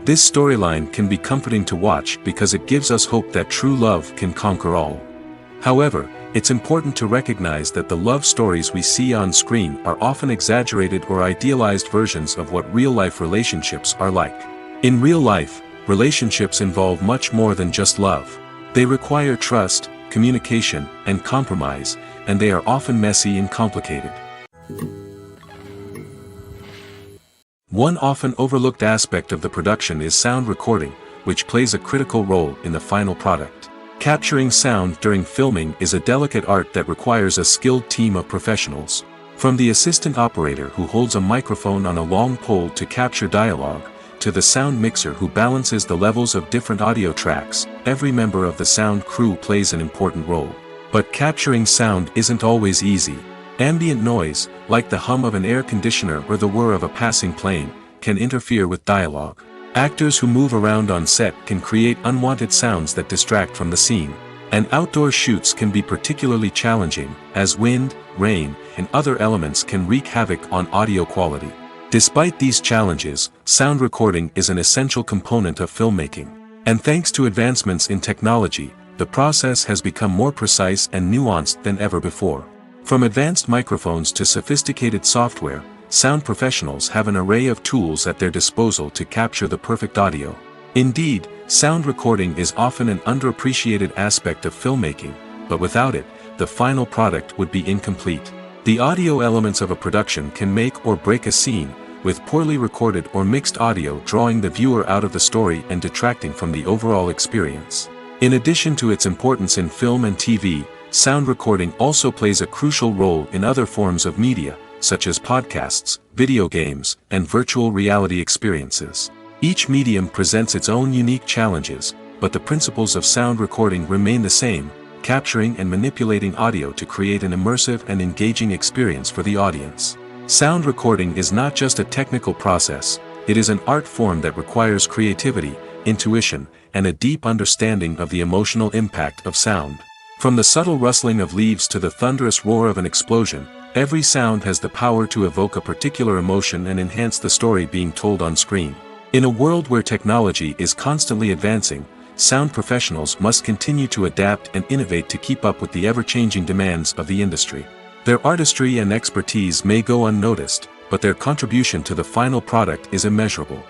S1: This storyline can be comforting to watch because it gives us hope that true love can conquer all. However, it's important to recognize that the love stories we see on screen are often exaggerated or idealized versions of what real-life relationships are like. In real life, relationships involve much more than just love. They require trust, communication, and compromise, and they are often messy and complicated. One often overlooked aspect of the production is sound recording, which plays a critical role in the final product. Capturing sound during filming is a delicate art that requires a skilled team of professionals. From the assistant operator who holds a microphone on a long pole to capture dialogue, to the sound mixer who balances the levels of different audio tracks, every member of the sound crew plays an important role. But capturing sound isn't always easy. Ambient noise, like the hum of an air conditioner or the whir of a passing plane, can interfere with dialogue. Actors who move around on set can create unwanted sounds that distract from the scene. And outdoor shoots can be particularly challenging, as wind, rain, and other elements can wreak havoc on audio quality. Despite these challenges, sound recording is an essential component of filmmaking. And thanks to advancements in technology, the process has become more precise and nuanced than ever before. From advanced microphones to sophisticated software, sound professionals have an array of tools at their disposal to capture the perfect audio. Indeed, sound recording is often an underappreciated aspect of filmmaking, but without it, the final product would be incomplete. The audio elements of a production can make or break a scene, with poorly recorded or mixed audio drawing the viewer out of the story and detracting from the overall experience. In addition to its importance in film and TV, sound recording also plays a crucial role in other forms of media, such as podcasts, video games, and virtual reality experiences. Each medium presents its own unique challenges, but the principles of sound recording remain the same, capturing and manipulating audio to create an immersive and engaging experience for the audience. Sound recording is not just a technical process, it is an art form that requires creativity, intuition, and a deep understanding of the emotional impact of sound. From the subtle rustling of leaves to the thunderous roar of an explosion, every sound has the power to evoke a particular emotion and enhance the story being told on screen. In a world where technology is constantly advancing, sound professionals must continue to adapt and innovate to keep up with the ever-changing demands of the industry. Their artistry and expertise may go unnoticed, but their contribution to the final product is immeasurable.